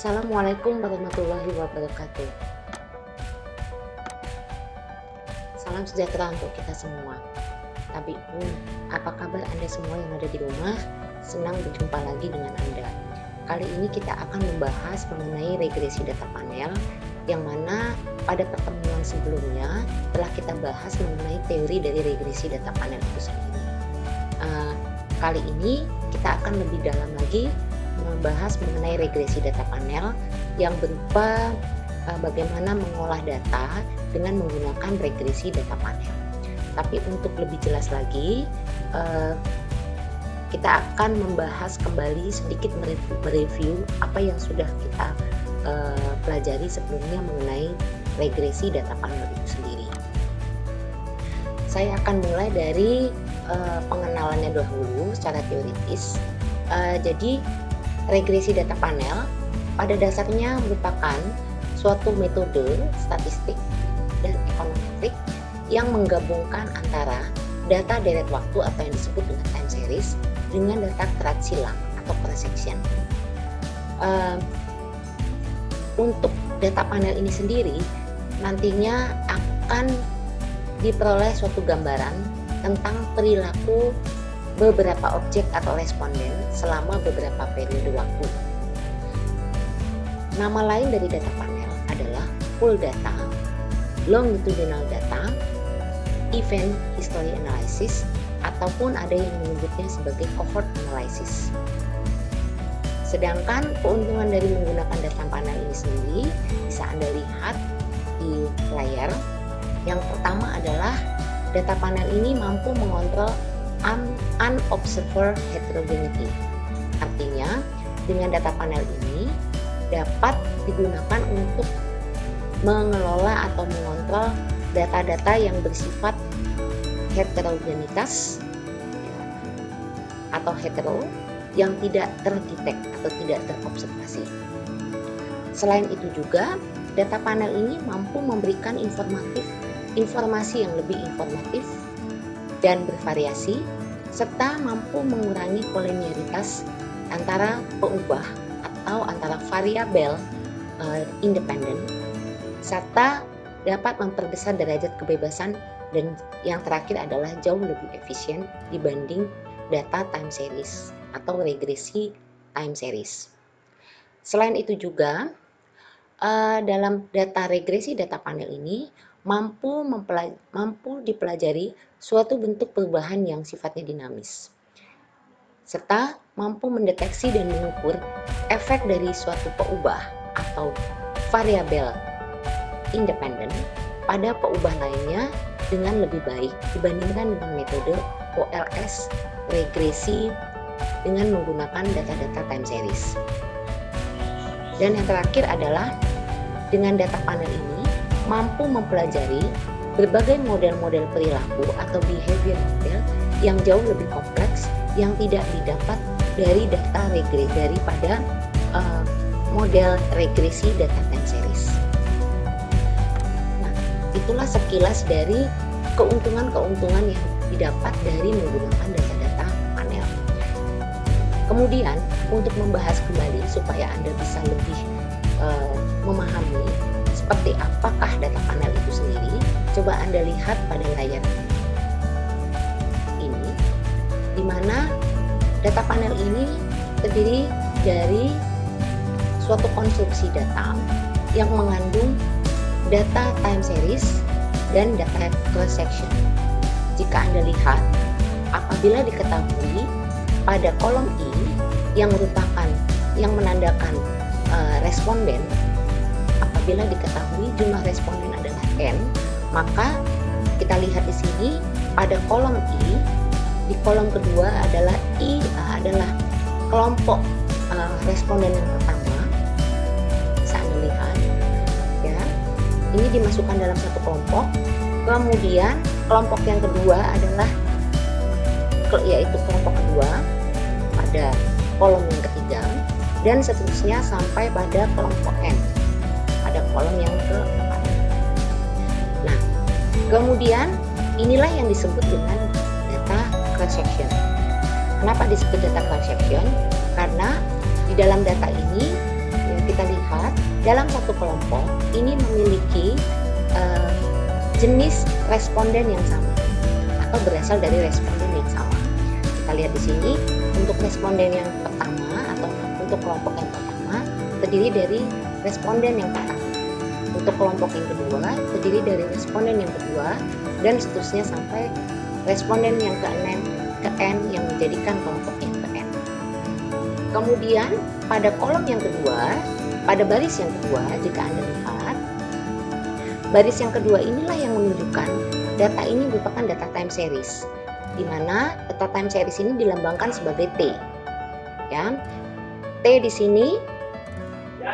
Assalamualaikum warahmatullahi wabarakatuh. Salam sejahtera untuk kita semua. Tapi apa kabar Anda semua yang ada di rumah? Senang berjumpa lagi dengan Anda. Kali ini kita akan membahas mengenai regresi data panel, yang mana pada pertemuan sebelumnya telah kita bahas mengenai teori dari regresi data panel itu sendiri. Kali ini kita akan lebih dalam lagi membahas mengenai regresi data panel yang berupa bagaimana mengolah data dengan menggunakan regresi data panel. Tapi untuk lebih jelas lagi, kita akan membahas kembali sedikit mereview apa yang sudah kita pelajari sebelumnya mengenai regresi data panel itu sendiri. Saya akan mulai dari pengenalannya dahulu secara teoritis. Jadi regresi data panel pada dasarnya merupakan suatu metode statistik dan ekonometrik yang menggabungkan antara data deret waktu atau yang disebut dengan time series dengan data kerat silang atau cross section. Untuk data panel ini sendiri nantinya akan diperoleh suatu gambaran tentang perilaku beberapa objek atau responden selama beberapa periode waktu. Nama lain dari data panel adalah pool data, longitudinal data, event history analysis, ataupun ada yang menyebutnya sebagai cohort analysis. Sedangkan keuntungan dari menggunakan data panel ini sendiri bisa Anda lihat di layar. Yang pertama adalah data panel ini mampu mengontrol unobserved heterogeneity. Artinya, dengan data panel ini dapat digunakan untuk mengelola atau mengontrol data-data yang bersifat heterogenitas atau hetero yang tidak terdetek atau tidak terobservasi. Selain itu juga, data panel ini mampu memberikan informasi yang lebih informatif dan bervariasi, serta mampu mengurangi kolinialitas antara peubah atau antara variabel independen, serta dapat memperbesar derajat kebebasan, dan yang terakhir adalah jauh lebih efisien dibanding data time series atau regresi time series. Selain itu juga, dalam data regresi data panel ini mampu dipelajari suatu bentuk perubahan yang sifatnya dinamis, serta mampu mendeteksi dan mengukur efek dari suatu peubah atau variabel independen pada peubah lainnya dengan lebih baik dibandingkan dengan metode OLS regresi dengan menggunakan data-data time series. Dan yang terakhir adalah dengan data panel ini mampu mempelajari berbagai model-model perilaku atau behavior model yang jauh lebih kompleks yang tidak didapat dari data daripada model regresi data time series. Nah, itulah sekilas dari keuntungan-keuntungan yang didapat dari menggunakan data-data panel. Kemudian, untuk membahas kembali supaya Anda bisa lebih memahami seperti apakah data panel itu sendiri, coba Anda lihat pada layar ini, di mana data panel ini terdiri dari suatu konstruksi data yang mengandung data time series dan data cross section. Jika Anda lihat, apabila diketahui pada kolom I yang menandakan responden, apabila diketahui jumlah responden adalah N, maka kita lihat di sini pada kolom I, di kolom kedua adalah I adalah kelompok responden yang pertama. Bisa Anda lihat, ya, ini dimasukkan dalam satu kelompok. Kemudian kelompok yang kedua adalah yaitu kelompok kedua pada kolom yang ketiga, dan seterusnya sampai pada kelompok N pada kolom yang keempat. Nah, kemudian inilah yang disebut dengan data cross section. Kenapa disebut data cross section? Karena di dalam data ini ya, kita lihat dalam satu kelompok ini memiliki jenis responden yang sama atau berasal dari responden yang sama. Kita lihat di sini untuk responden yang pertama atau untuk kelompok yang pertama terdiri dari responden yang pertama. Untuk kelompok yang kedua terdiri dari responden yang kedua dan seterusnya sampai responden yang ke N yang menjadikan kelompok yang ke N. Kemudian pada kolom yang kedua, pada baris yang kedua, jika Anda lihat, baris yang kedua inilah yang menunjukkan data ini merupakan data time series, di mana data time series ini dilambangkan sebagai T. Ya, T di sini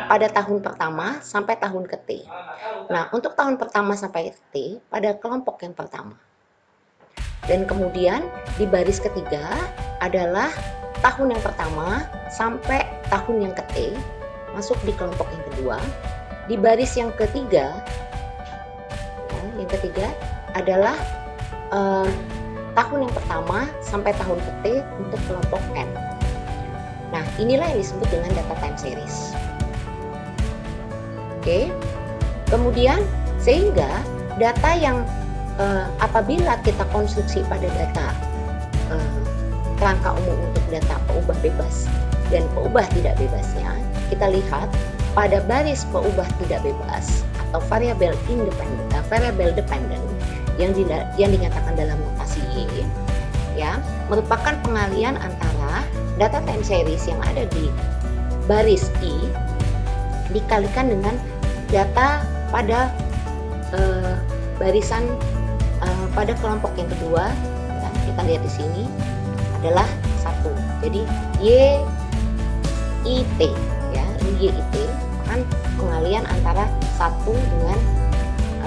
pada tahun pertama sampai tahun ke T. Nah, untuk tahun pertama sampai T pada kelompok yang pertama. Dan kemudian di baris ketiga adalah tahun yang pertama sampai tahun yang ke T, masuk di kelompok yang kedua. Di baris yang ketiga, adalah tahun yang pertama sampai tahun ke T untuk kelompok N. Nah, inilah yang disebut dengan data time series. Oke, kemudian sehingga data yang apabila kita konstruksi pada data kerangka umum untuk data peubah bebas dan peubah tidak bebasnya, kita lihat pada baris peubah tidak bebas atau variabel independen, variabel dependent yang dinyatakan dalam notasi Y, ya, merupakan pengalian antara data time series yang ada di baris I dikalikan dengan data pada barisan pada kelompok yang kedua. Ya, kita lihat di sini adalah 1. Jadi YIT, ya, ini YIT kan pengalian antara 1 dengan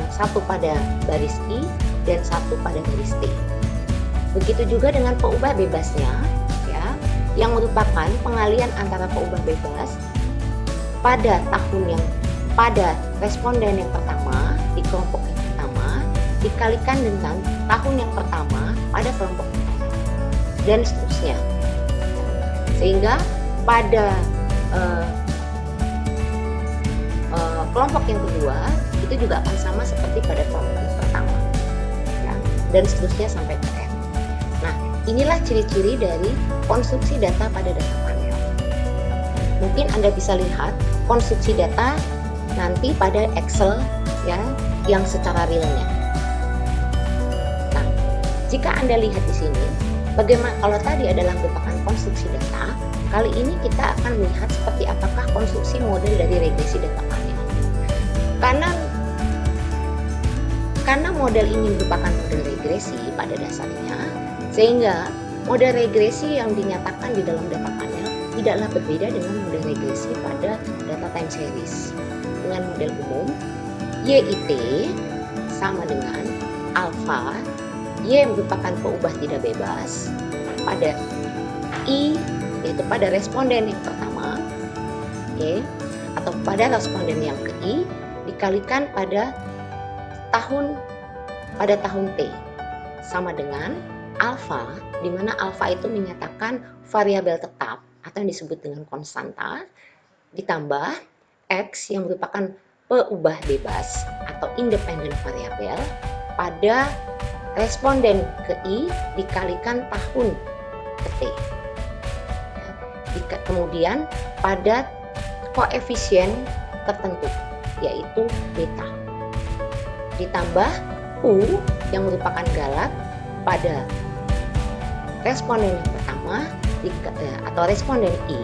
1 pada baris I dan 1 pada baris T. Begitu juga dengan peubah bebasnya, ya, yang merupakan pengalian antara peubah bebas pada responden yang pertama di kelompok yang pertama dikalikan dengan tahun yang pertama pada kelompok pertama dan seterusnya, sehingga pada kelompok yang kedua itu juga akan sama seperti pada kelompok yang pertama, ya, dan seterusnya sampai ke N. Nah, inilah ciri-ciri dari konstruksi data pada data panel. Mungkin Anda bisa lihat konstruksi data nanti pada Excel, ya, yang secara realnya. Nah, jika Anda lihat di sini, bagaimana kalau tadi adalah merupakan konstruksi data, kali ini kita akan melihat seperti apakah konstruksi model dari regresi data panel. Karena model ini merupakan model regresi pada dasarnya, sehingga model regresi yang dinyatakan di dalam data panel tidaklah berbeda dengan model regresi pada data time series. Dengan model umum, YIT sama dengan alfa, Y merupakan peubah tidak bebas pada I, yaitu pada responden yang pertama, oke, atau pada responden yang ke I dikalikan pada tahun T, sama dengan alfa, di mana alfa itu menyatakan variabel tetap atau yang disebut dengan konstanta, ditambah X yang merupakan peubah bebas atau independent variabel pada responden ke I dikalikan tahun ke T. Kemudian pada koefisien tertentu, yaitu beta, ditambah U yang merupakan galak pada responden yang pertama atau responden I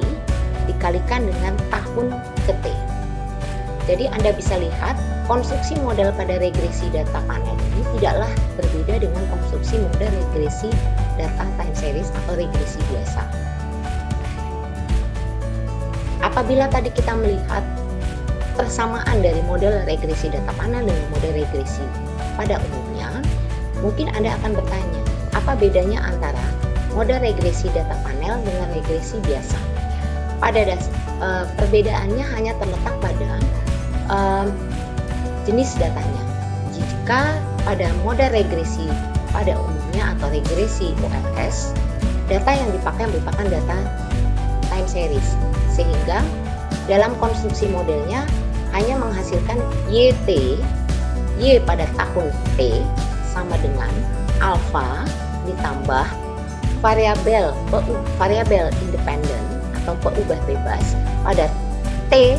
dikalikan dengan tahun ke T. Jadi Anda bisa lihat konstruksi model pada regresi data panel ini tidaklah berbeda dengan konstruksi model regresi data time series atau regresi biasa. Apabila tadi kita melihat persamaan dari model regresi data panel dengan model regresi pada umumnya, mungkin Anda akan bertanya, apa bedanya antara model regresi data panel dengan regresi biasa? Perbedaannya hanya terletak pada jenis datanya. Jika pada model regresi pada umumnya atau regresi OLS, data yang dipakai merupakan data time series, sehingga dalam konstruksi modelnya hanya menghasilkan YT, Y pada tahun T sama dengan alfa ditambah variabel independen atau peubah bebas pada T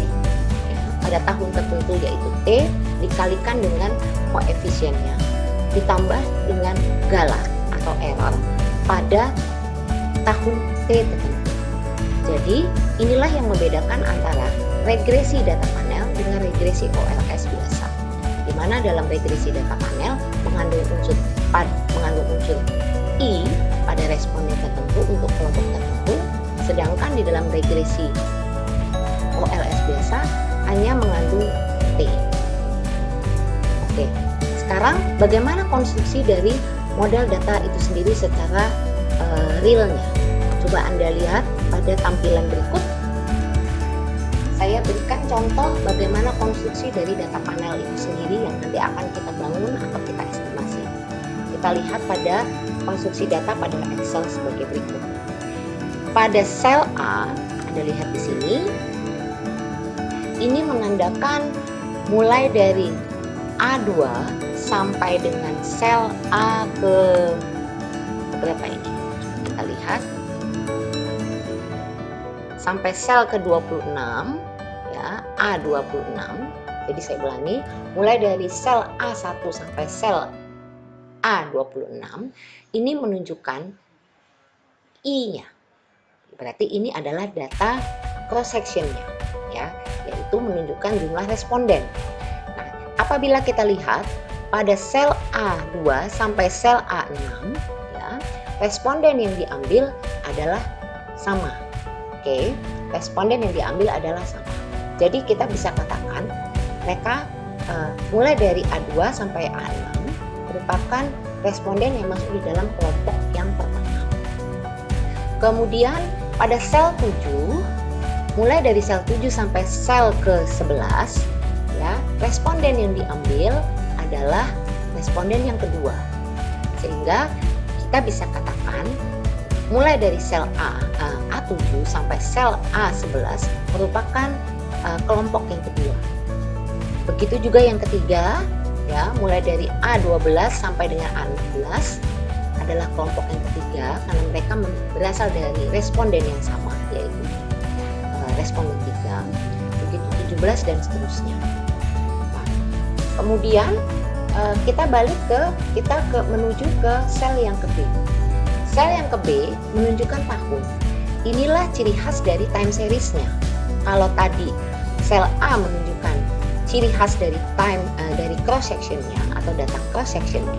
ya, pada tahun tertentu yaitu T dikalikan dengan koefisiennya ditambah dengan galah atau error pada tahun T tertentu. Jadi inilah yang membedakan antara regresi data panel dengan regresi OLS biasa, di mana dalam regresi data panel mengandung unsur I pada responden tertentu untuk kelompok tertentu, sedangkan di dalam regresi OLS biasa hanya mengandung T. Oke, sekarang bagaimana konstruksi dari model data itu sendiri secara realnya? Coba Anda lihat pada tampilan berikut. Saya berikan contoh bagaimana konstruksi dari data panel itu sendiri yang nanti akan kita bangun atau kita estimasi. Kita lihat pada konstruksi data pada Excel sebagai berikut. Pada sel A, Anda lihat di sini, ini menandakan mulai dari A2 sampai dengan sel A ke berapa ini? Kita lihat sampai sel ke-26 ya, A26. Jadi saya ulangi, mulai dari sel A1 sampai sel A26 ini menunjukkan I-nya. Berarti ini adalah data cross section-nya ya, yaitu menunjukkan jumlah responden. Nah, apabila kita lihat pada sel A2 sampai sel A6 ya, responden yang diambil adalah sama. Oke, responden yang diambil adalah sama. Jadi kita bisa katakan mereka mulai dari A2 sampai A6 merupakan responden yang masuk di dalam kelompok yang pertama. Kemudian pada sel 7, mulai dari sel 7 sampai sel ke-11 ya, responden yang diambil adalah responden yang kedua. Sehingga kita bisa katakan mulai dari sel A7 sampai sel A11 merupakan kelompok yang kedua. Begitu juga yang ketiga, ya, mulai dari A12 sampai dengan A16 adalah kelompok yang ketiga karena mereka berasal dari responden yang sama, yaitu responden 3, begitu 17 dan seterusnya. Nah, kemudian kita menuju ke sel yang ke B. Sel yang ke B menunjukkan tahun. Inilah ciri khas dari time series-nya. Kalau tadi sel A menunjukkan ciri khas dari dari cross section-nya atau data cross section-nya,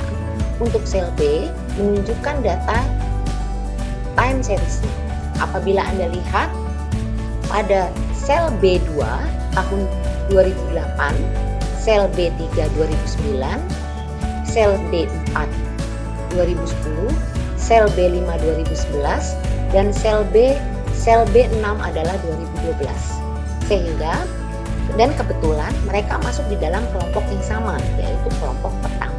untuk sel B menunjukkan data time series-nya. Apabila Anda lihat pada sel B2 tahun 2008, sel B3 2009, sel B4 2010, sel B5 2011, dan sel B6 adalah 2012. Sehingga dan kebetulan mereka masuk di dalam kelompok yang sama, yaitu kelompok pertama.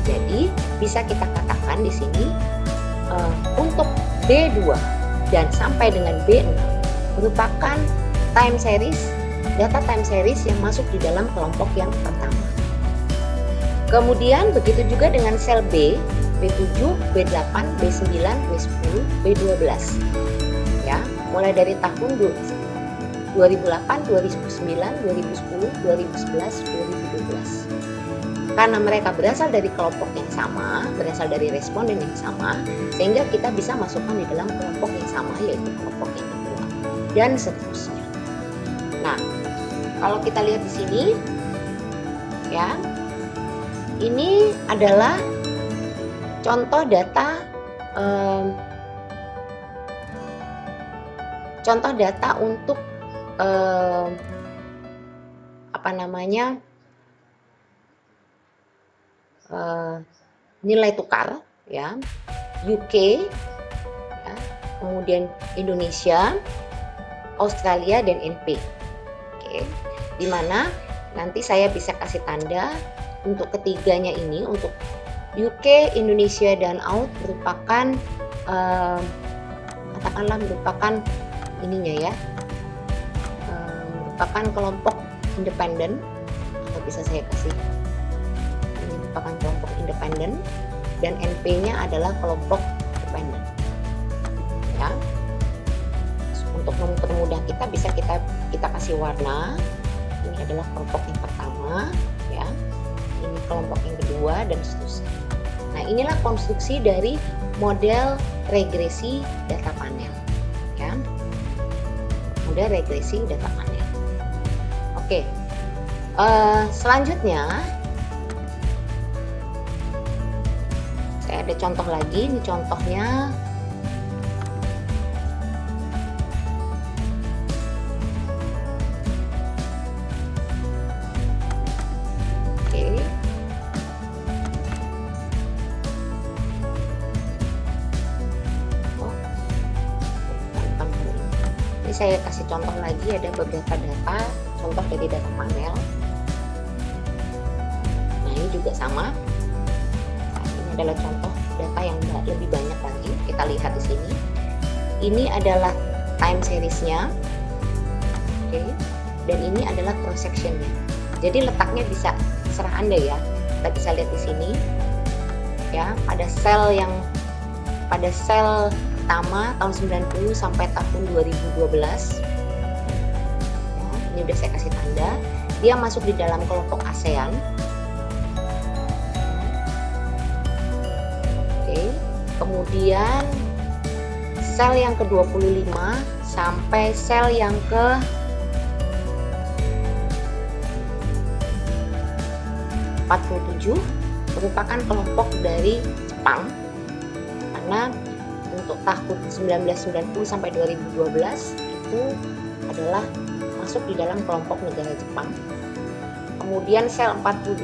Jadi bisa kita katakan di sini untuk B2 dan sampai dengan B6 merupakan data time series yang masuk di dalam kelompok yang pertama. Kemudian begitu juga dengan sel B, B7, B8, B9, B10, B12. Ya, mulai dari tahun 2008, 2009, 2010, 2011, 2012. Karena mereka berasal dari kelompok yang sama, berasal dari responden yang sama, sehingga kita bisa masukkan di dalam kelompok yang sama, yaitu kelompok yang kedua, dan seterusnya. Nah, kalau kita lihat di sini, ya, ini adalah contoh data untuk nilai tukar, ya, UK, ya, kemudian Indonesia, Australia, dan NP. Oke, dimana nanti saya bisa kasih tanda untuk ketiganya ini, untuk UK, Indonesia, dan AUD merupakan katakanlah merupakan ininya ya, merupakan kelompok independen, atau bisa saya kasih ini merupakan kelompok independen, dan NP-nya adalah kelompok independen. Ya, untuk mempermudah kita bisa kita kasih warna. Ini adalah kelompok yang pertama, ya. Ini kelompok yang kedua, dan seterusnya. Nah, inilah konstruksi dari model regresi data panel, ya. Model regresi data panel. Oke, selanjutnya saya ada contoh lagi. Ini contohnya saya kasih contoh lagi, ada beberapa data, contoh dari data panel. Nah, ini juga sama. Nah, ini adalah contoh data yang lebih banyak lagi. Kita lihat di sini. Ini adalah time series-nya. Oke. Dan ini adalah cross section-nya. Jadi letaknya bisa terserah Anda ya. Kita bisa lihat di sini. Ya, pada sel pertama tahun 90 sampai tahun 2012. Ya, ini udah saya kasih tanda. Dia masuk di dalam kelompok ASEAN. Oke. Kemudian sel yang ke-25 sampai sel yang ke-47 merupakan kelompok dari Jepang, karena untuk tahun 1990 sampai 2012 itu adalah masuk di dalam kelompok negara Jepang. Kemudian sel 48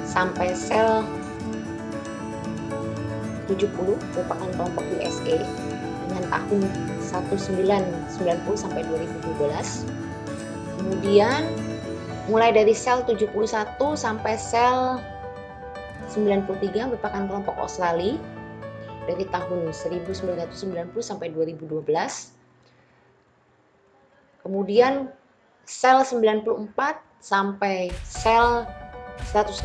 sampai sel 70 merupakan kelompok USA dengan tahun 1990 sampai 2012. Kemudian mulai dari sel 71 sampai sel 93 merupakan kelompok Australia dari tahun 1990 sampai 2012. Kemudian sel 94 sampai sel 116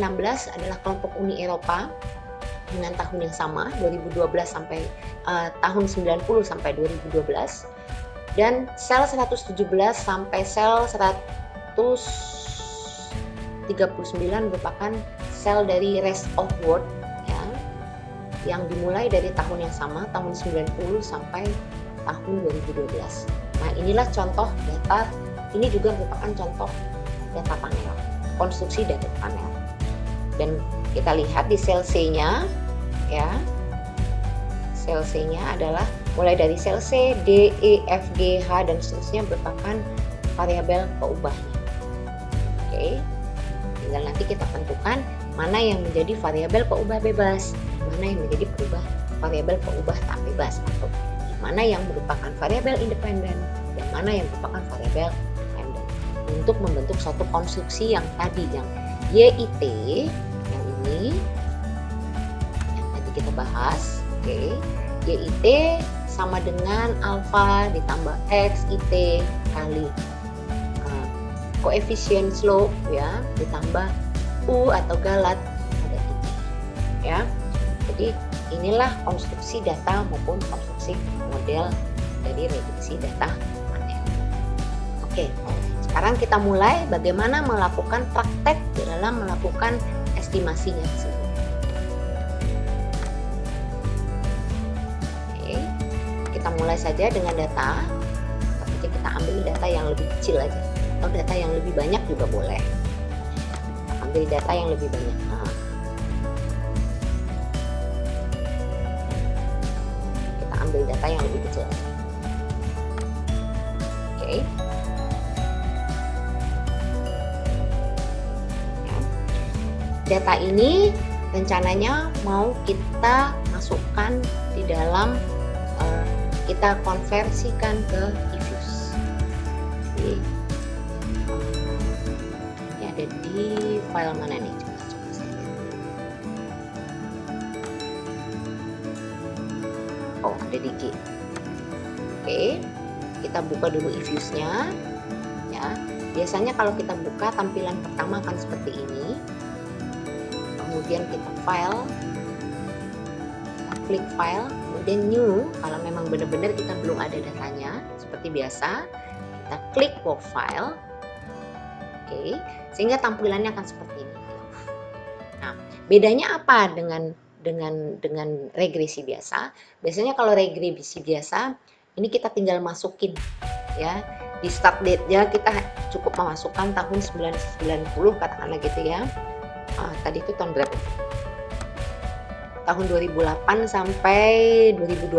adalah kelompok Uni Eropa dengan tahun yang sama, 2012 sampai tahun 90 sampai 2012. Dan sel 117 sampai sel 139 merupakan sel dari rest of world yang dimulai dari tahun yang sama, tahun 90 sampai tahun 2012. Nah, inilah contoh data, ini juga merupakan contoh data panel, konstruksi data panel. Dan kita lihat di sel C-nya, ya, sel C-nya adalah mulai dari sel C, D, E, F, G, H, dan seterusnya merupakan variabel peubahnya. Oke, tinggal nanti kita tentukan mana yang menjadi variabel peubah bebas, mana yang menjadi variabel peubah tak bebas, atau mana yang merupakan variabel independen dan mana yang merupakan variabel dependen, untuk membentuk suatu konstruksi yang tadi, yang YIT, yang ini yang tadi kita bahas. Oke, YIT sama dengan alfa ditambah X IT kali koefisien slope, ya, ditambah U atau galat pada ini, ya. Jadi inilah konstruksi data maupun konstruksi model dari regresi data panel. Oke, sekarang kita mulai bagaimana melakukan praktek di dalam melakukan estimasinya tersebut. Oke, kita mulai saja dengan data. Tapi kita ambil data yang lebih kecil aja, atau data yang lebih banyak juga boleh. Ambil data yang lebih banyak. Kita ambil data yang lebih kecil. Oke. Ya. Data ini rencananya mau kita masukkan di dalam, kita konversikan ke eFuse. Jadi, ada di file mana nih? Coba saya lihat. Oh, ada di G. Oke, kita buka dulu eFuse-nya. Biasanya kalau kita buka, tampilan pertama akan seperti ini. Kemudian kita file, kita klik file, kemudian new. Kalau memang benar-benar kita belum ada datanya, seperti biasa, kita klik work file. Oke, sehingga tampilannya akan seperti ini. Nah, bedanya apa dengan regresi biasa? Biasanya kalau regresi biasa, ini kita tinggal masukin ya. Di start date-nya kita cukup memasukkan tahun 1990 katakanlah gitu ya. Tadi itu tahun berapa? Tahun 2008 sampai 2012.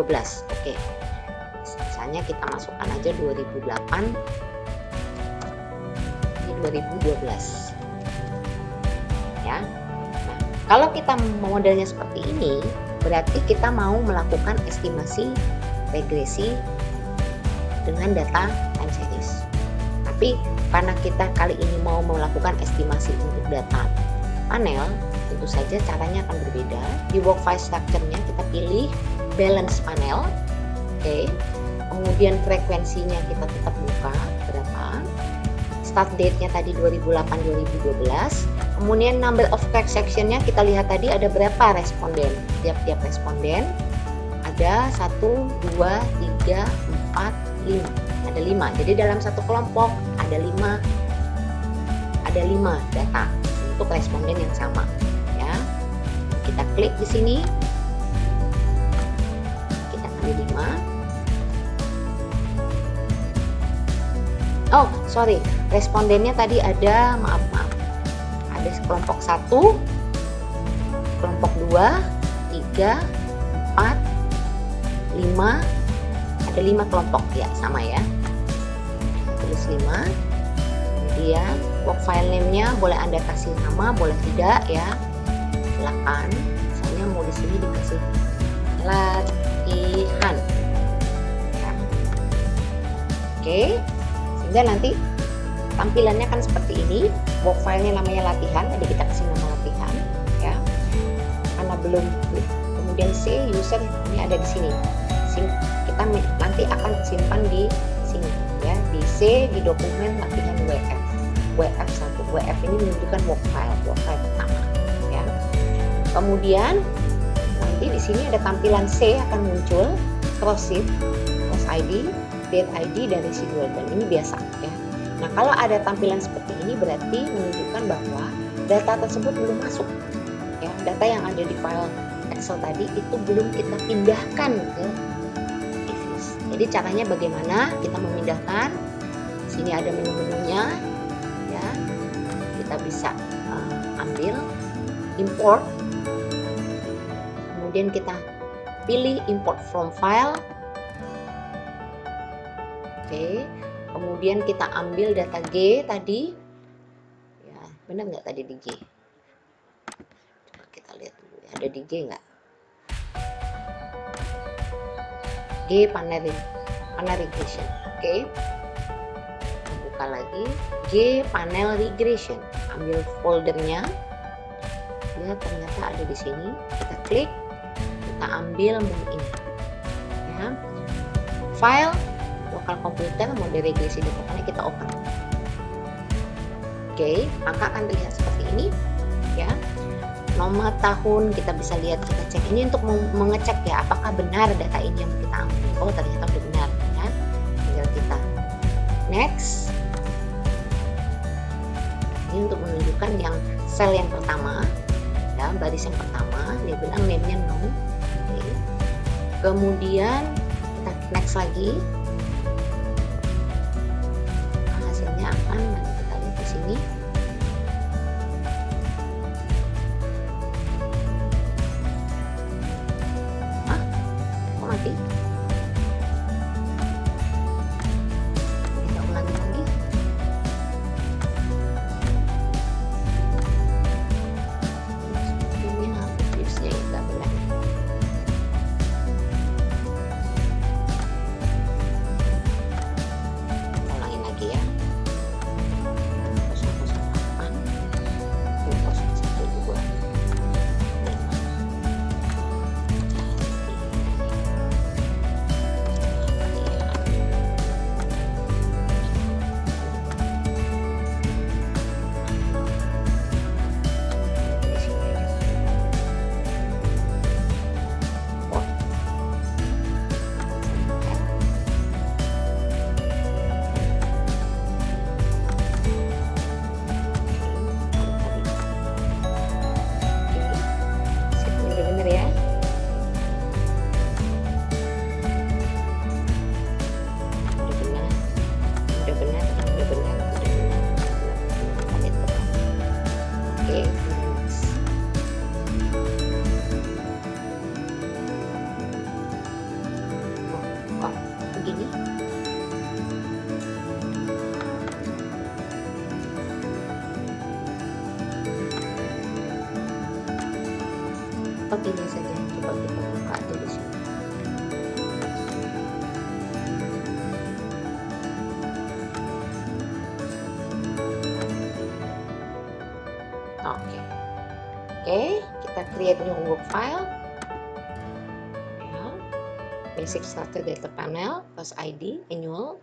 Oke. Misalnya kita masukkan aja 2008 di 2012. Ya. Nah, kalau kita modelnya seperti ini, berarti kita mau melakukan estimasi regresi dengan data time series. Tapi karena kita kali ini mau melakukan estimasi untuk data panel, tentu saja caranya akan berbeda. Di work file structure-nya kita pilih balance panel. Oke. Kemudian frekuensinya kita tetap buka berapa. Start date-nya tadi 2008-2012. Kemudian number of track section-nya kita lihat tadi ada berapa responden. Tiap-tiap responden ada 1, 2, 3, 4, 5. Ada 5. Jadi dalam satu kelompok ada 5 data untuk responden yang sama ya. Kita klik di sini. Kita klik 5. Oh, sorry. Respondennya tadi ada maaf. Ada kelompok 1, kelompok 2, 3, 4, 5. Ada 5 kelompok ya, sama ya. Tulis 5. Kemudian work file name-nya boleh Anda kasih nama, boleh tidak ya. Silakan. Misalnya mau di sini dikasih latihan. Ya. Oke. Sehingga nanti tampilannya kan seperti ini. Work file-nya namanya latihan, jadi kita kasih nama latihan ya. Karena belum kemudian C user ini ada di sini. Kita nanti akan simpan di sini ya, di C di dokumen latihan WF1. WF ini menunjukkan work file pertama ya. Kemudian nanti di sini ada tampilan C akan muncul, cross sheet, cross ID, date ID dan residual, dan ini biasa ya. Nah, kalau ada tampilan seperti ini berarti menunjukkan bahwa data tersebut belum masuk ya. Data yang ada di file Excel tadi itu belum kita pindahkan ke Jadi caranya bagaimana kita memindahkan? Sini ada menu-menunya, ya. Kita bisa ambil, import, kemudian kita pilih import from file. Oke, kemudian kita ambil data G tadi, ya benar nggak tadi di G? Coba kita lihat dulu, ya. Ada di G nggak? G panel regression. Oke. Buka lagi G panel regression. Ambil foldernya. Ya, ternyata ada di sini. Kita klik, kita ambil menu ini. Ya. File lokal komputer mode regresi data kita open. Oke, maka akan terlihat seperti ini. Ya. Nomor tahun kita bisa lihat, kita cek ini untuk mengecek ya apakah benar data ini yang kita ambil. Oh, ternyata udah benar ya. Tinggal kita next. Ini untuk menunjukkan yang sel yang pertama ya, baris yang pertama, dia bilang name-nya no. Oke. Kemudian kita next lagi. Hasilnya akan nanti kita lihat di sini. Atau ini saja, coba kita buka aja di sini. Oke, kita create new work file. Ya, basic starter data panel, plus ID, annual.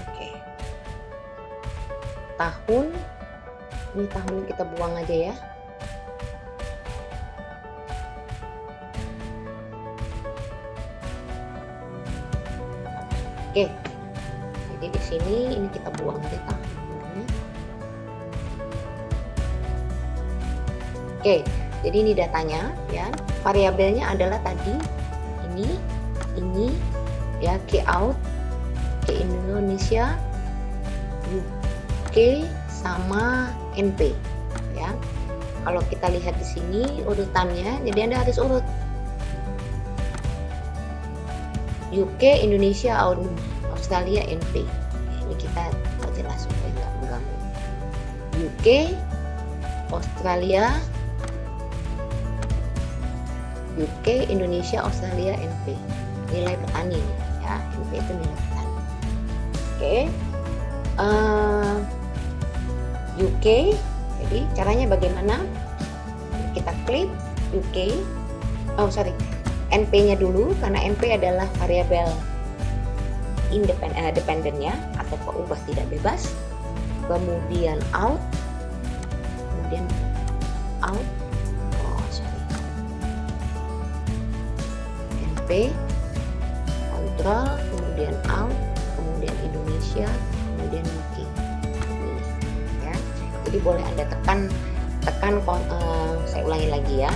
Oke. Tahun, ini tahun kita buang aja ya. Oke, jadi di sini ini kita buang aja tahunnya. Oke, jadi ini datanya ya. Variabelnya adalah tadi ini ya, key out, key Indonesia, UK sama NP ya. Kalau kita lihat di sini urutannya, jadi Anda harus urut UK, Indonesia, Australia, NP. Ini kita jelas supaya nggak mengganggu. UK, Australia, UK, Indonesia, Australia, NP. Nilai petani ya, NP itu nilai petani. Oke, UK. Jadi caranya bagaimana? Kita klik UK. NP-nya dulu, karena NP adalah variabel dependennya atau peubah tidak bebas. Kemudian out, NP, kontrol, kemudian out, kemudian Indonesia, kemudian UK. Ini, ya. Jadi boleh Anda tekan, saya ulangi lagi ya.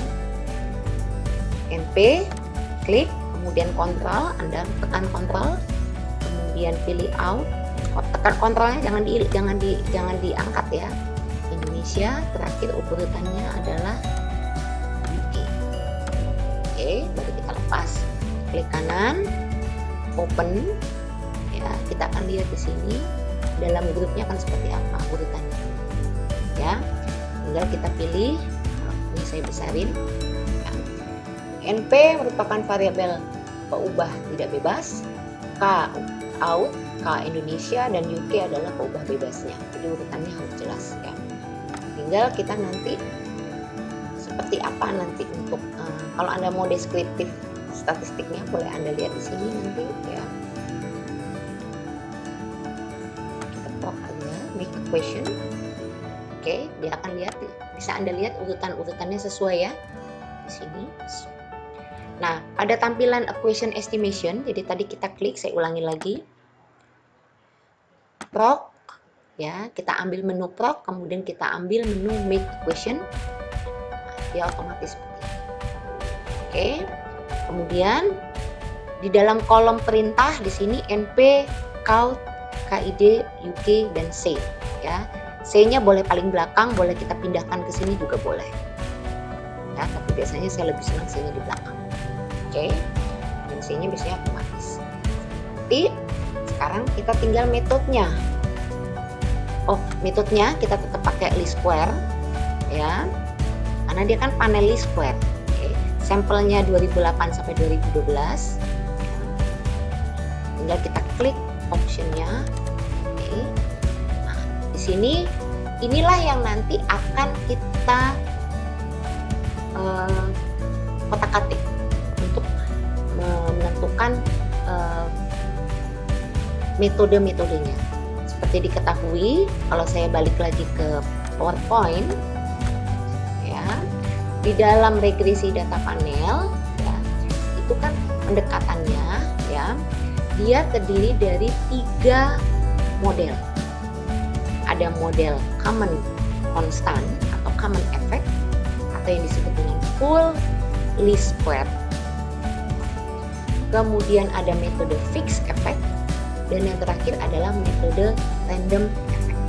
NP, klik, kemudian kontrol, Anda tekan kontrol, kemudian pilih out, tekan kontrolnya jangan diangkat ya. Indonesia, terakhir urutannya adalah UK. Oke, baru kita lepas. Klik kanan, open, ya kita akan lihat di sini dalam grupnya akan seperti apa urutannya. Ya, tinggal kita pilih. Ini saya besarin. NP merupakan variabel peubah tidak bebas, K out, K Indonesia, dan UK adalah peubah bebasnya. Jadi urutannya harus jelas ya. Tinggal kita nanti seperti apa nanti untuk kalau Anda mau deskriptif statistiknya boleh Anda lihat di sini nanti ya. Kita prok aja make a question. Oke, dia akan lihat, bisa Anda lihat urutannya sesuai ya di sini. Nah, pada tampilan equation estimation, jadi tadi kita klik, saya ulangi lagi. Proc, ya, kita ambil menu proc, kemudian kita ambil menu make equation. Dia otomatis seperti ini. Oke. Kemudian di dalam kolom perintah di sini NP, count, KID, UK, dan C, ya. C-nya boleh paling belakang, boleh kita pindahkan ke sini juga boleh. Ya, tapi biasanya saya lebih senang C-nya di belakang. Oke, dan C-nya biasanya otomatis. Tapi sekarang kita tinggal metodenya. Oh, metodenya kita tetap pakai least square, ya, karena dia kan panel least square. Oke, sampelnya 2008 sampai 2012. Tinggal kita klik optionnya. Oke, nah di sini inilah yang nanti akan kita kotak-katik untuk menentukan metode-metodenya. Seperti diketahui, kalau saya balik lagi ke PowerPoint, ya, di dalam regresi data panel, ya, itu kan pendekatannya, ya, dia terdiri dari 3 model. Ada model common constant atau common effect atau yang disebut dengan full least square. Kemudian ada metode fixed effect, dan yang terakhir adalah metode random effect.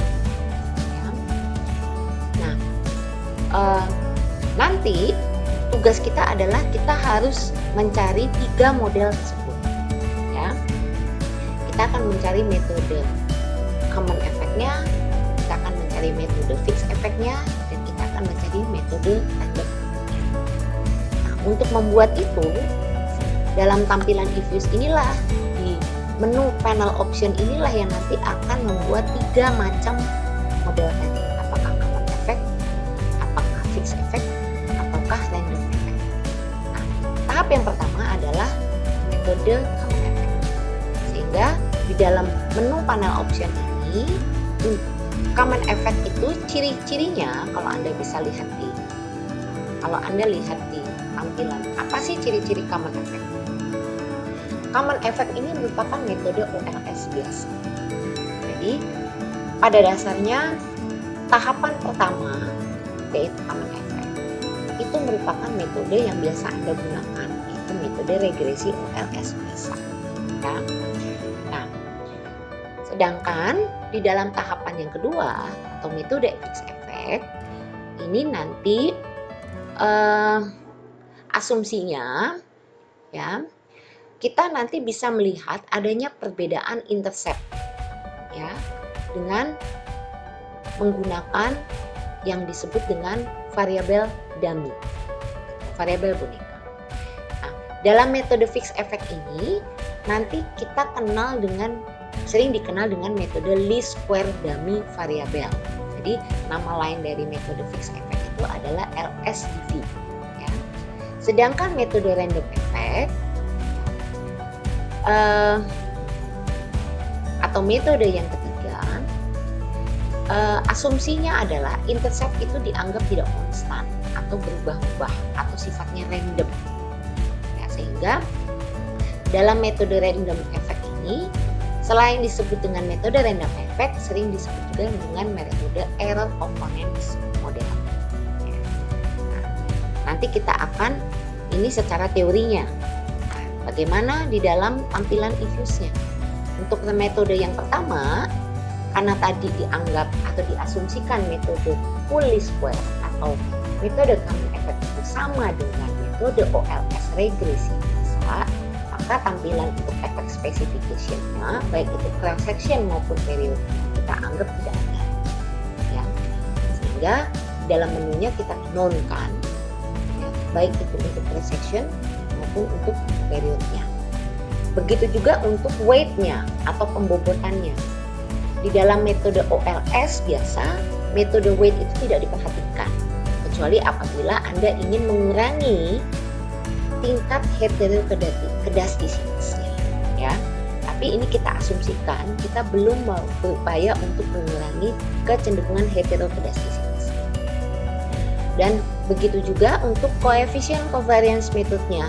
Ya. Nah, nanti tugas kita adalah kita harus mencari 3 model tersebut. Ya. kita akan mencari metode common effect-nya, kita akan mencari metode fixed effect-nya, dan kita akan mencari metode random. Nah, untuk membuat itu, dalam tampilan eViews inilah, di menu panel option inilah yang nanti akan membuat 3 macam model tadi. Apakah common effect, apakah fixed effect, ataukah random effect. Nah, tahap yang pertama adalah metode common effect. Sehingga di dalam menu panel option ini, common effect itu ciri-cirinya, kalau Anda bisa lihat kalau Anda lihat di tampilan, apa sih ciri-ciri common effect? Common effect ini merupakan metode OLS biasa. Jadi pada dasarnya tahapan pertama, yaitu common effect, itu merupakan metode yang biasa Anda gunakan, yaitu metode regresi OLS biasa. Ya. Nah, sedangkan di dalam tahapan yang kedua atau metode fixed effect, ini nanti asumsinya, ya, kita nanti bisa melihat adanya perbedaan intercept, ya, dengan menggunakan yang disebut dengan variabel dummy, variabel boneka. Nah, dalam metode fixed effect ini nanti kita sering dikenal dengan metode least square dummy variabel. Jadi nama lain dari metode fixed effect itu adalah LSDV. Ya. Sedangkan metode random effect atau metode yang ketiga, asumsinya adalah intercept itu dianggap tidak konstan atau berubah-ubah atau sifatnya random. Ya, sehingga dalam metode random effect ini, selain disebut dengan metode random effect, sering disebut juga dengan metode error components model. Ya. Nah, nanti kita akan ini secara teorinya. Bagaimana di dalam tampilan eViews-nya. Untuk metode yang pertama, karena tadi dianggap atau diasumsikan metode full least square atau metode common effect itu sama dengan metode OLS regresi biasa, maka tampilan untuk effect specification-nya, baik itu cross section maupun period, kita anggap tidak ada. Ya. Sehingga dalam menunya kita nonkan, ya, baik itu untuk cross section maupun untuk periodnya. Begitu juga untuk weight-nya atau pembobotannya. Di dalam metode OLS biasa, metode weight itu tidak diperhatikan, kecuali apabila Anda ingin mengurangi tingkat heterokedastisitasnya. Ya. Tapi ini kita asumsikan, kita belum berupaya untuk mengurangi kecenderungan heterokedastisitas. Dan begitu juga untuk koefisien covariance metodenya,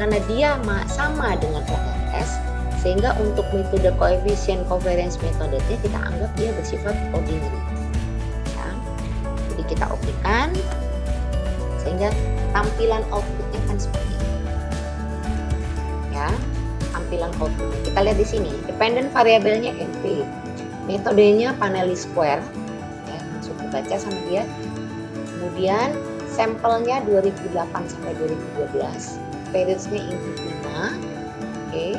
karena dia sama dengan OLS, sehingga untuk metode koefisien covariance metodenya kita anggap dia bersifat ordinary. Ya. Jadi kita okekan, sehingga tampilan outputnya kan seperti ini. Ya, tampilan outputnya. Kita lihat di sini, dependent variabelnya NP, metodenya panel least square, ya, langsung dibaca sama dia. Kemudian sampelnya 2008 sampai 2012. Periodnya input 5, oke,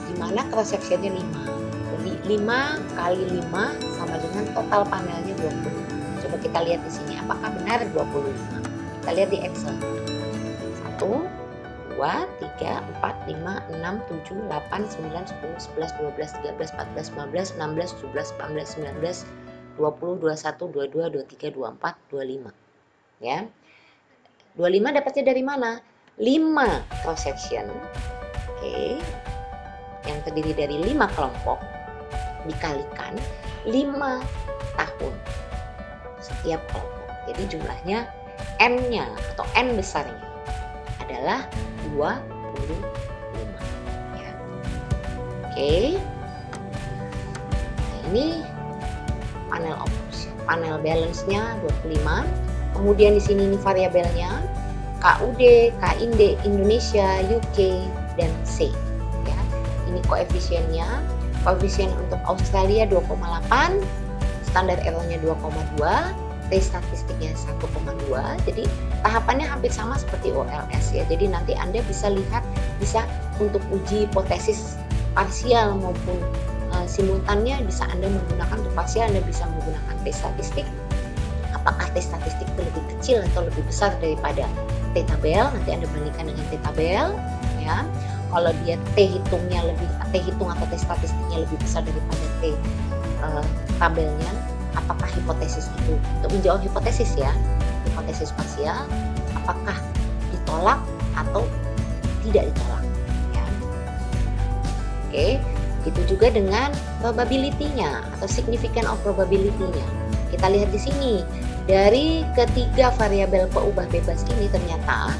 dimana cross sectionnya 5, jadi 5 kali 5 sama dengan total panelnya 20. Coba kita lihat di sini, apakah benar 25? Kita lihat di Excel. 1, 2, 3, 4, 5, 6, 7, 8, 9, 10, 11, 12, 13, 14, 15, 16, 17, 18, 19, 20, 21, 22, 23, 24, 25. Ya. 25 dapatnya dari mana? 5 cross section, oke, yang terdiri dari 5 kelompok dikalikan 5 tahun setiap kelompok. Jadi jumlahnya N-nya atau N besarnya adalah 25. Ya. Oke. Nah, ini panel balance-nya 25. Kemudian di sini ini variabelnya KUD, KIND, Indonesia, UK, dan C. Ya, ini koefisiennya. Koefisien untuk Australia 2,8, standar errornya 2,2, T statistiknya 1,2. Jadi tahapannya hampir sama seperti OLS ya. Jadi nanti Anda bisa lihat, bisa untuk uji hipotesis parsial maupun simultannya bisa Anda menggunakan. Untuk parsial Anda bisa menggunakan t-statistik. Apakah t-statistik itu lebih kecil atau lebih besar daripada t-tabel? Nanti Anda bandingkan dengan t-tabel, ya. Kalau dia t-hitung atau t-statistiknya lebih besar daripada tabelnya, apakah hipotesis itu, untuk menjawab hipotesis ya, hipotesis parsial, apakah ditolak atau tidak ditolak, ya. Oke, itu juga dengan probability-nya atau significant of probability-nya. Kita lihat di sini, dari ketiga variabel peubah bebas ini ternyata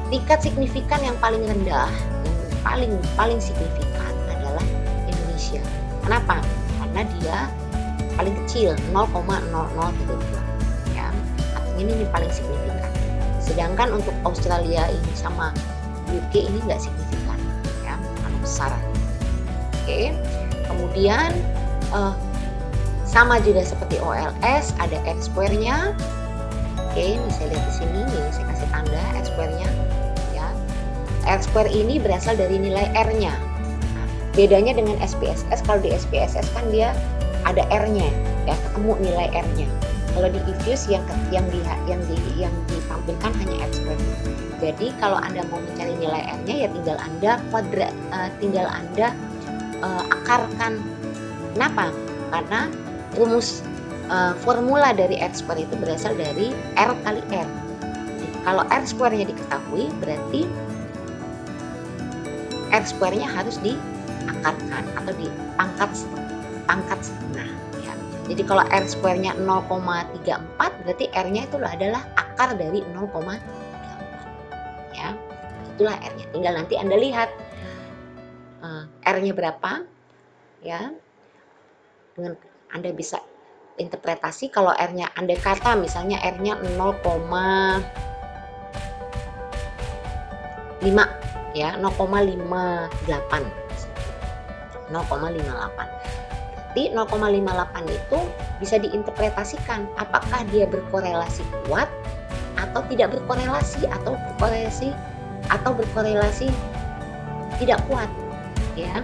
tingkat signifikan yang paling rendah, yang paling signifikan adalah Indonesia. Kenapa? Karena dia paling kecil, 0,0032, ya. Artinya ini paling signifikan. Sedangkan untuk Australia ini sama UK ini nggak signifikan, ya, karena besar. Oke. Kemudian sama juga seperti OLS, ada R-square-nya. Oke, ini saya lihat di sini, ini saya kasih tanda R-square-nya, ya. R-square ini berasal dari nilai R-nya. Nah, bedanya dengan SPSS, kalau di SPSS kan dia ada R-nya, ya, ketemu nilai R-nya. Kalau di eFuse yang ditampilkan hanya R-square. Jadi kalau Anda mau mencari nilai R-nya, ya tinggal Anda akarkan. Kenapa? Karena rumus formula dari R-square itu berasal dari R kali R. Jadi, kalau R-square-nya diketahui, berarti R-square-nya harus diakarkan atau dipangkat setengah. Ya. Jadi kalau R-square-nya 0,34, berarti R-nya itu adalah akar dari 0,34. Ya, itulah R-nya. Tinggal nanti Anda lihat R-nya berapa, ya. Dengan Anda bisa interpretasi kalau R-nya, andai kata misalnya R-nya 0,5, ya, 0,58. 0,58. Berarti 0,58 itu bisa diinterpretasikan apakah dia berkorelasi kuat atau tidak berkorelasi, atau berkorelasi tidak kuat, ya.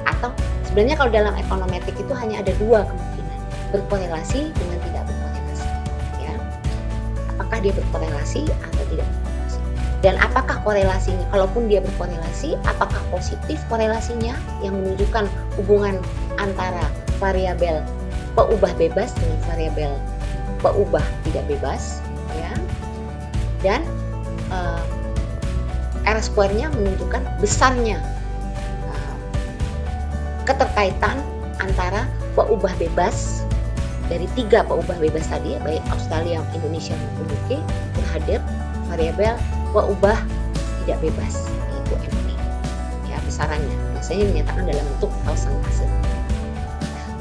Atau sebenarnya kalau dalam ekonometrik itu hanya ada dua kemungkinan, berkorelasi dengan tidak berkorelasi, ya. Apakah dia berkorelasi atau tidak berkorelasi, dan apakah korelasinya, kalaupun dia berkorelasi, apakah positif korelasinya yang menunjukkan hubungan antara variabel peubah bebas dengan variabel peubah tidak bebas, ya. Dan R-square-nya menunjukkan besarnya keterkaitan antara peubah bebas dari tiga peubah bebas tadi, baik Australia, Indonesia maupun UK, terhadap variabel peubah tidak bebas, yaitu MP, ya, besarannya biasanya dinyatakan dalam bentuk persentase.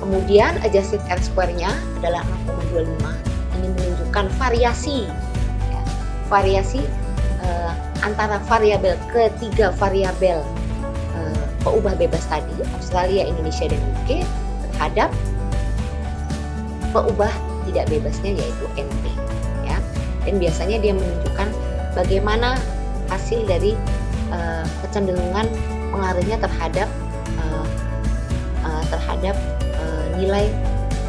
Kemudian adjusted R-square-nya adalah 0,25. Ini menunjukkan variasi, ya, variasi antara variabel ketiga variabel peubah bebas tadi, Australia, Indonesia, dan UK, terhadap peubah tidak bebasnya, yaitu NP, ya. Dan biasanya dia menunjukkan bagaimana hasil dari kecenderungan pengaruhnya terhadap nilai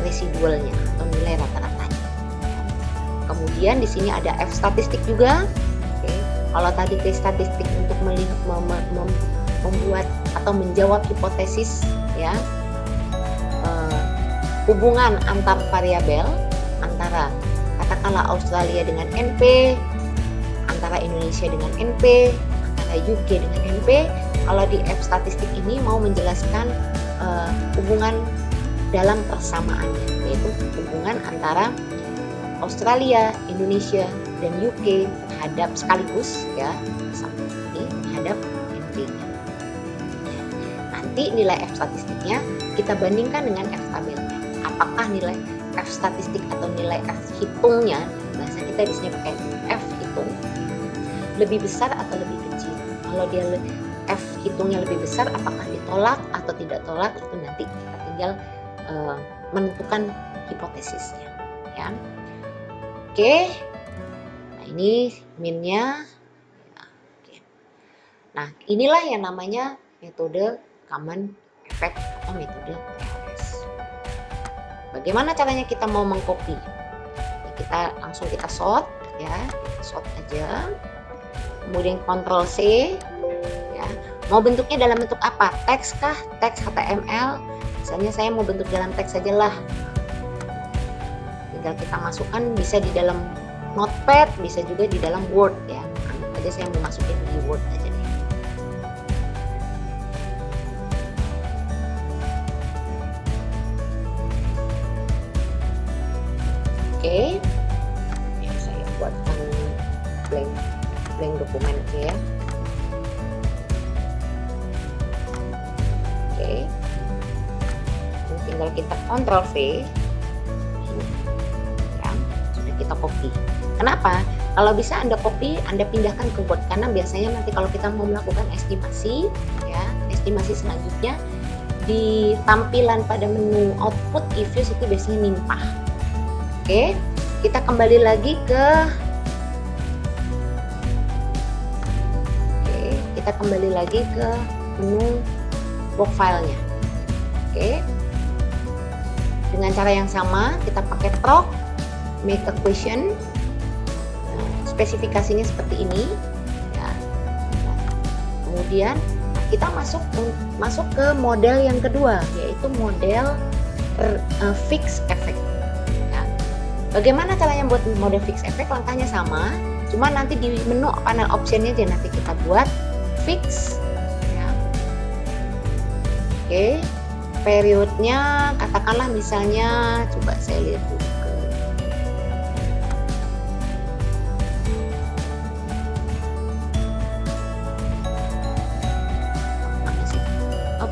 residualnya atau nilai rata-ratanya. Kemudian di sini ada F statistik juga. Oke. Kalau tadi T statistik untuk membuat atau menjawab hipotesis, ya, hubungan antar variabel, antara katakanlah Australia dengan NP, antara Indonesia dengan NP, antara UK dengan NP. Kalau di F statistik ini mau menjelaskan hubungan dalam persamaannya, yaitu hubungan antara Australia, Indonesia, dan UK terhadap sekaligus, ya, terhadap NP-nya. Nanti nilai F statistiknya kita bandingkan dengan F tabelnya. Apakah nilai F statistik atau nilai F hitungnya, bahasa kita di sini pakai F hitung, lebih besar atau lebih kecil. Kalau dia F hitungnya lebih besar, apakah ditolak atau tidak tolak, itu nanti kita tinggal menentukan hipotesisnya, ya. Oke. Nah, ini minnya. Nah, inilah yang namanya metode common effect atau metode PLS. Bagaimana caranya kita mau mengcopy? Kita langsung sort ya, sort aja. Kemudian Ctrl C ya. Mau bentuknya dalam bentuk apa? Teks kah? Teks HTML? Misalnya saya mau bentuk dalam teks saja lah. Tinggal kita masukkan, bisa di dalam Notepad, bisa juga di dalam Word ya. Anggap aja saya mau masukin di Word aja nih. Oke. Ya, saya buatkan blank dokumen aja ya. Oke. Ini tinggal kita Ctrl V. Ya, sudah kita copy. Kenapa? Kalau bisa Anda copy, Anda pindahkan ke Word, karena biasanya nanti kalau kita mau melakukan estimasi, ya, estimasi selanjutnya di tampilan pada menu output e-views itu biasanya nimpah. Oke, kita kembali lagi ke menu work file-nya. Oke. Dengan cara yang sama, kita pakai proc make equation. Spesifikasinya seperti ini ya. Kemudian kita masuk ke model yang kedua, yaitu model fix effect ya. Bagaimana caranya buat model fix effect? Langkahnya sama, cuma nanti di menu panel optionnya aja nanti kita buat fix ya. Oke, periodnya katakanlah misalnya, coba saya lihat dulu.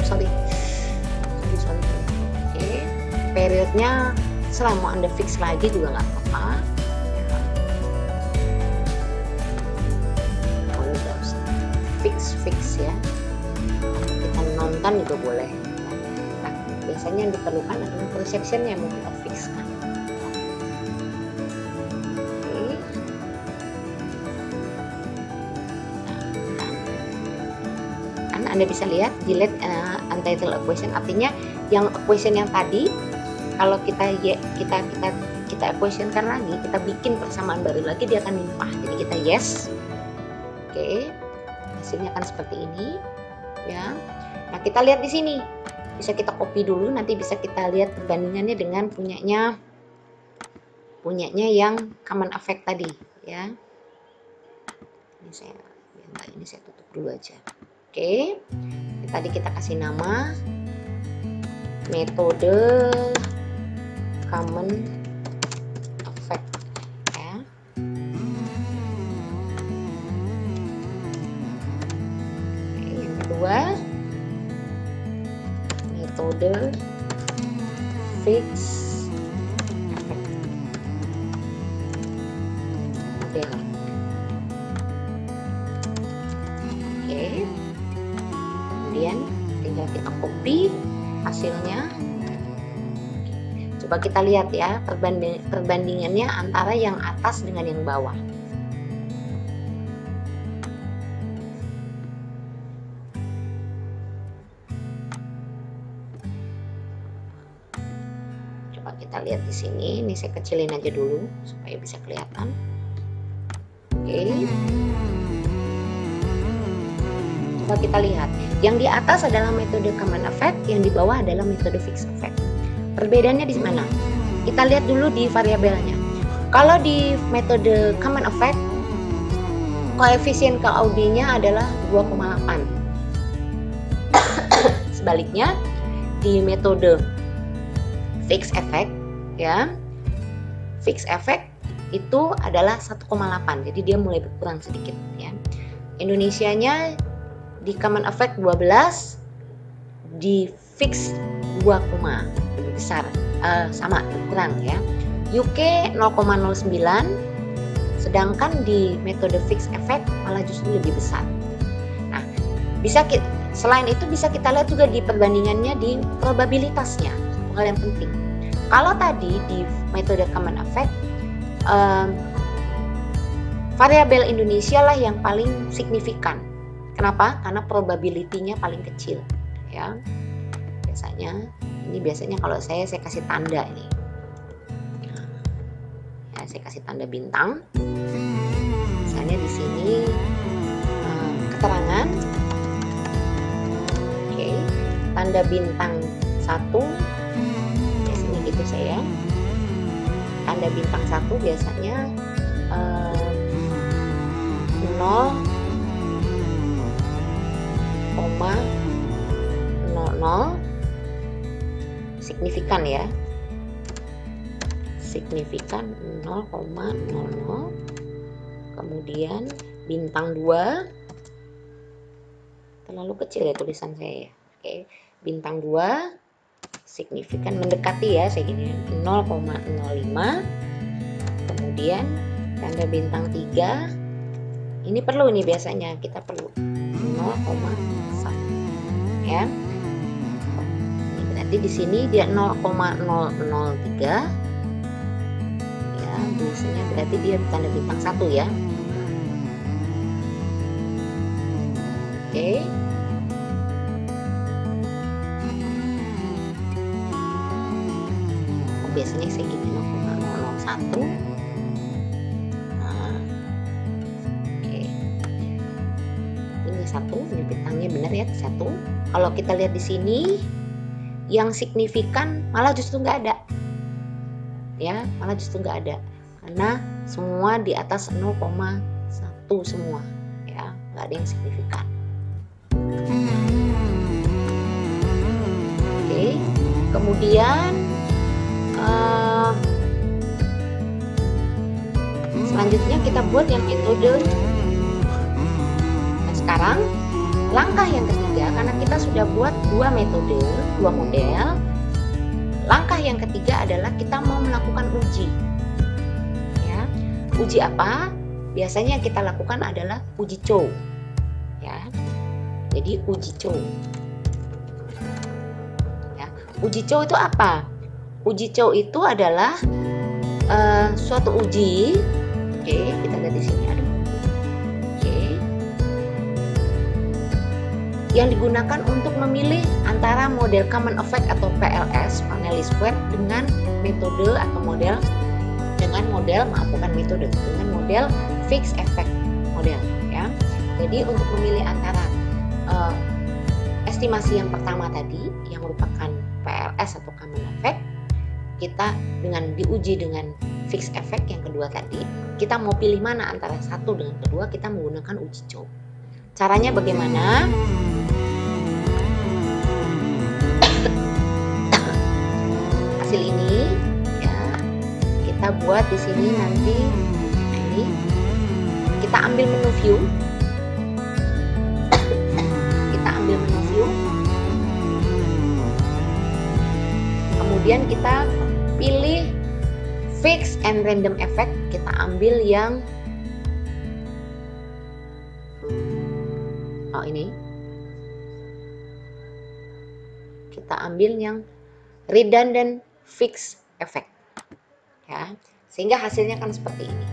Sorry. Oke, periodnya selama Anda fix lagi juga nggak apa-apa. Oh, ini nggak usah fix ya. Kita nonton juga boleh. Nah, biasanya yang diperlukan adalah projection yang mau kita fixkan. Anda bisa lihat delete untitled equation, artinya yang equation yang tadi kalau kita equationkan lagi, kita bikin persamaan baru lagi, dia akan limpah. Jadi kita yes. Oke, hasilnya akan seperti ini ya. Nah, kita lihat di sini, bisa kita copy dulu, nanti bisa kita lihat perbandingannya dengan punyanya yang common effect tadi ya. Ini saya tutup dulu aja. Oke, tadi kita kasih nama metode common effect ya. Oke, yang kedua metode fix effect model. Oke. Kemudian tinggal kita copy hasilnya. Coba kita lihat ya perbandingannya antara yang atas dengan yang bawah. Coba kita lihat di sini. Ini saya kecilin aja dulu supaya bisa kelihatan. Oke. Coba kita lihat, yang di atas adalah metode common effect, yang di bawah adalah metode fixed effect. Perbedaannya di mana? Kita lihat dulu di variabelnya. Kalau di metode common effect, koefisien KOD-nya adalah 2,8. Sebaliknya, di metode fixed effect, ya, fixed effect itu adalah 1,8. Jadi dia mulai berkurang sedikit, ya. Indonesianya di common effect 12, di fix 2, lebih besar, sama berkurang ya. UK 0,09, sedangkan di metode fixed effect malah justru lebih besar. Nah, selain itu bisa kita lihat juga di perbandingannya di probabilitasnya, hal yang penting. Kalau tadi di metode common effect variabel Indonesia lah yang paling signifikan. Kenapa? Karena probability-nya paling kecil, ya. Biasanya kalau saya kasih tanda ini. Ya, saya kasih tanda bintang. Misalnya di sini keterangan. Oke, tanda bintang 1. Biasanya gitu saya. Tanda bintang 1 biasanya 0,00 signifikan, ya. Signifikan 0,00. Kemudian bintang 2 terlalu kecil ya tulisan saya, ya. Oke, bintang 2 signifikan mendekati, ya, saya gini 0,05. Kemudian tanda bintang 3 ini perlu nih, biasanya kita perlu 0,1, ya. Ini berarti di sini dia 0,003, ya, biasanya berarti dia tanda bintang 1, ya. Oke. Biasanya saya gini 0,001. Satu, ini bintangnya benar, ya, 1. Kalau kita lihat di sini yang signifikan malah justru nggak ada, ya, malah justru nggak ada, karena semua di atas 0,1 semua, ya, nggak ada yang signifikan. Oke, kemudian selanjutnya kita buat yang metode. Sekarang langkah yang ketiga, karena kita sudah buat 2 metode, 2 model. Langkah yang ketiga adalah kita mau melakukan uji, ya. Uji apa? Biasanya yang kita lakukan adalah uji Chow, ya. Jadi uji Chow, ya. Uji Chow itu apa? Uji Chow itu adalah suatu uji. Oke, kita lihat di sini. Yang digunakan untuk memilih antara model common effect atau PLS, Paneau least square, dengan metode atau model dengan model fixed effect model, ya. Jadi untuk memilih antara estimasi yang pertama tadi yang merupakan PLS atau common effect, kita dengan diuji dengan fixed effect yang kedua tadi, kita mau pilih mana antara satu dengan kedua, kita menggunakan uji Chow. Caranya bagaimana? Hasil ini, ya, kita buat di sini nanti. Ini kita ambil menu view. Kita ambil menu view. Kemudian kita pilih fixed and random effect. Kita ambil yang ini. Kita ambil yang redundant fixed effect, ya, sehingga hasilnya akan seperti ini.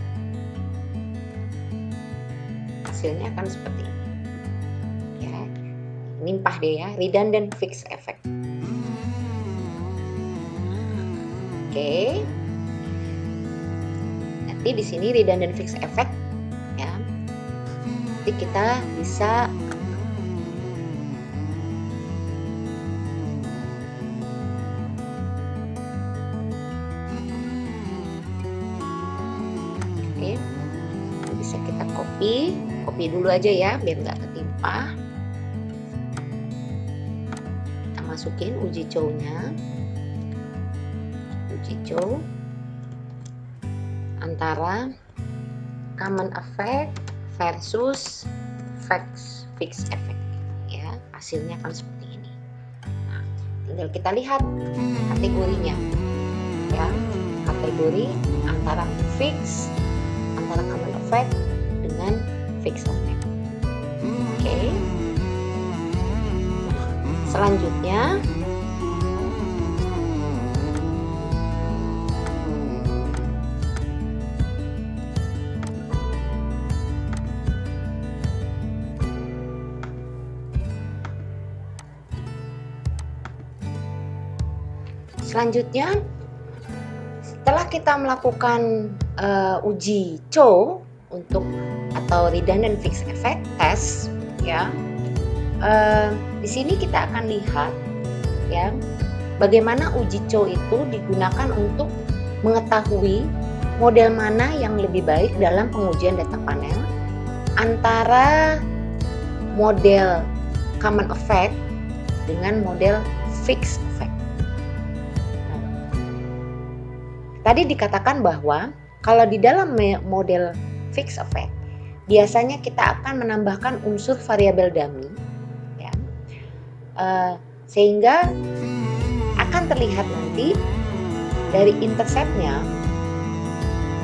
Hasilnya akan seperti ini, ya. Nimpah deh, ya, redundant fixed effect. Oke. Nanti di sini redundant fixed effect, ya. Nanti kita bisa kita copy dulu aja, ya, biar nggak ketimpa. Kita masukin uji Chow-nya, uji Chow antara common effect versus fixed effect, ya. Hasilnya akan seperti ini. Nah, tinggal kita lihat kategorinya, ya, kategori antara common effect dengan fixed effect. Oke. Selanjutnya Selanjutnya, setelah kita melakukan uji COW atau redundant fixed effect test, ya, di sini kita akan lihat, ya, bagaimana uji COW itu digunakan untuk mengetahui model mana yang lebih baik dalam pengujian data panel antara model common effect dengan model fixed effect. Tadi dikatakan bahwa kalau di dalam model fixed effect, biasanya kita akan menambahkan unsur variabel dummy, ya, sehingga akan terlihat nanti dari interceptnya